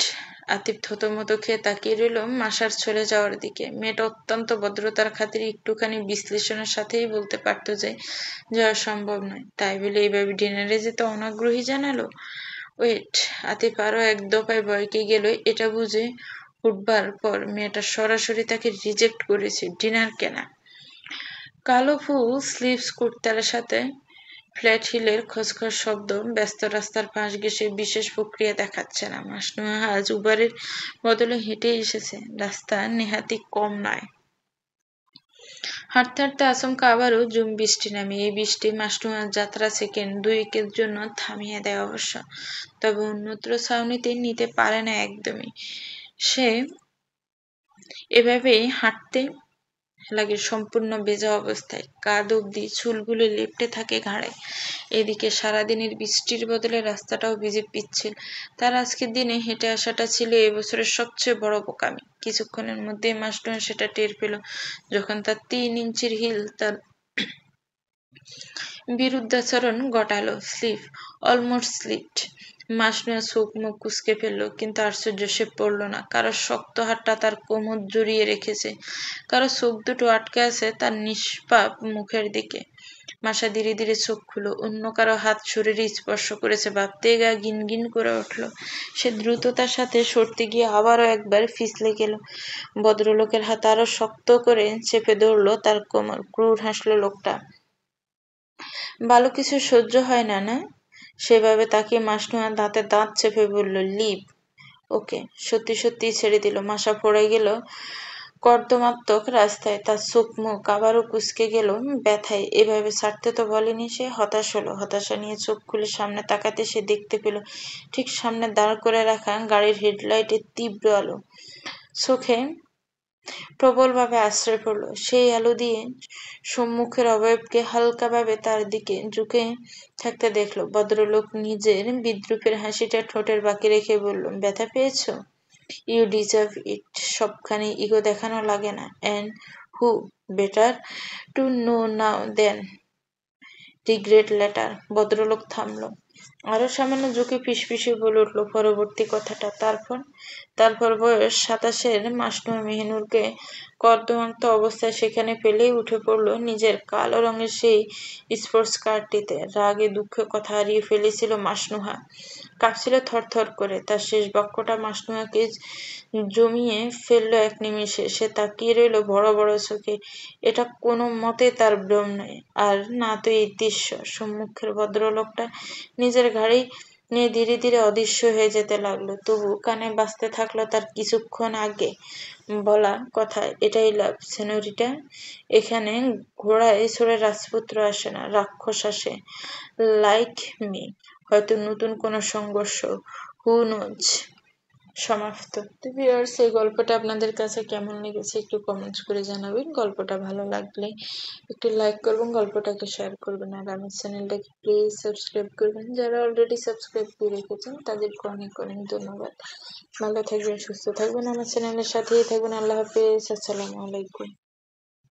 Atif থতমত খেয়ে তাকিয়ে রইল মাসার চলে যাওয়ার দিকে। মেয়েটা অত্যন্ত ভদ্রতার খাতিরে একটুখানি বিশ্লেষণের সাথেই বলতে পারত যে যাওয়া সম্ভব নয়, তাই বলে এইভাবে ডিনারে যেতে অনাগ্রহী জানালো। ওয়েট, আতিফ আরো এক দফায় ভয়কে গেল। এটা বুঝে উঠবার পর মেয়েটা সরাসরি তাকে রিজেক্ট করেছে। ডিনার কেনা? কালো ফুল স্লিভস কুর্তার সাথে ফ্ল্যাট হিলের খসখস শব্দ ব্যস্ত রাস্তার পাশ ঘেঁষে বিশেষ প্রক্রিয়া দেখাচ্ছে না। মাসনুয়া আজ উবারের বদলে হেঁটে এসেছে। রাস্তা নেহাতি কম নয়। হাঁটতে হাঁটতে আচমকা আবারও ঝুম বৃষ্টি নামে। এই বৃষ্টি মাসনুয়ার যাত্রা সেকেন্ড দুয়েকের জন্য থামিয়ে দেয় অবশ্য, তবে অন্যত্র ছাউনিতে নিতে পারে না একদমই। সে এভাবেই হাঁটতে লাগে সম্পূর্ণ ভেজা অবস্থায়। কাঁধ অব্দি চুলগুলো লেপ্টে থাকে ঘাড়ে। এদিকে সারাদিনের বৃষ্টির বদলে রাস্তাটাও ভিজে পিচ্ছিল। তার আজকের দিনে হেঁটে আসাটা ছিল এবছরের সবচেয়ে বড় বোকামি। কিছুক্ষণের মধ্যেই মাসনুয়া সেটা টের পেল, যখন তার 3 ইঞ্চির হিল তার বিরুদ্ধাচরণ ঘটালো। Slip almost slipped. মাসনুয়া চোখ মুখ কুঁচকে ফেলল, কিন্তু আশ্চর্য সে পড়ল না। কারো শক্ত হাতটা তার কোমর জড়িয়ে রেখেছে, কারো চোখ দুটো আটকে আছে তার নিষ্পাপ মুখের দিকে। মাসা ধীরে ধীরে চোখ খুলো। অন্য কারো হাত শরীরে স্পর্শ করেছে ভাবতেই গা গিনগিন করে উঠল। সে দ্রুততার সাথে সরতে গিয়ে আবারও একবার ফিসলে গেল। ভদ্রলোকের হাত আরো শক্ত করে চেপে ধরল তার কোমর। ক্রুর হাসলো লোকটা। ভালো কিছু সহ্য হয় না, না? সেভাবে তাকিয়ে মাসনুয়া দাঁতে দাঁত চেপে বলল, লিভ। ওকে। সত্যি সত্যিই ছেড়ে দিল। মাসা পড়ে গেল কর্দমাক্ত রাস্তায়। তার চোখ মুখ আবারও কুঁচকে গেল ব্যথায়। এভাবে ছাড়তে তো বলেনি সে। হতাশ হলো। হতাশা নিয়ে চোখ খুলে সামনে তাকাতে সে দেখতে পেল ঠিক সামনে দাঁড় করে রাখা গাড়ির হেডলাইটের তীব্র আলো চোখে প্রবলভাবে আশ্রয় পড়ল। সেই আলো দিয়ে সম্মুখের অবয়বকে হালকাভাবে তার দিকে ঝুঁকে থাকতে দেখল। ভদ্রলোক নিজের বিদ্রূপের হাসিটা ঠোঁটের বাকি রেখে বলল, ব্যথা পেয়েছ? You deserve it. সবখানে ইগো দেখানো লাগে না। And who better to know now than regret later. ভদ্রলোক থামল। আরো সামান্য ঝুঁকে ফিসফিসে বলে উঠল পরবর্তী কথাটা। তারপর বয়স 27-এর মাসনুয়া মেহিনুরকে কর্দমাক্ত অবস্থায় সেখানে ফেলেই উঠে পড়ল নিজের কালো রঙের সেই স্পোর্টস কারটিতে। রাগে দুঃখে কথা হারিয়ে ফেলেছিল মাসনুহা। কাঁপছিল থরথর করে। তার শেষ বাক্যটা মাসনুয়াকে জমিয়ে ফেলল এক নিমিষে। সে তাকিয়ে রইল বড় বড় চোখে। এটা কোনো মতে তার ভ্রম নয়, আর না তো এই দৃশ্য। সম্মুখের ভদ্রলোকটা নিজের ঘাড়ি নিয়ে ধীরে ধীরে অদৃশ্য হয়ে যেতে লাগলো। তবু কানে বাজতে থাকলো তার কিছুক্ষণ আগে বলা কথা, এটাই লাভ, সেনোরিটা। এখানে ঘোড়ায় চড়ে রাজপুত্র আসে না, রাক্ষস আসে। Like me. হয়তো নতুন কোনো সংঘর্ষ। Who knows. সমাপ্ত। তো ভিউয়ার্স, এই গল্পটা আপনাদের কাছে কেমন লেগেছে একটু কমেন্টস করে জানাবেন। গল্পটা ভালো লাগলে একটু লাইক করবেন, গল্পটাকে শেয়ার করবেন, আর আমার চ্যানেলটাকে প্লিজ সাবস্ক্রাইব করবেন। যারা অলরেডি সাবস্ক্রাইব করে রেখেছেন তাদেরকে অনেক অনেক ধন্যবাদ। ভালো থাকবেন, সুস্থ থাকবেন, আমার চ্যানেলের সাথেই থাকবেন। আল্লাহ হাফেজ। আসসালামু আলাইকুম।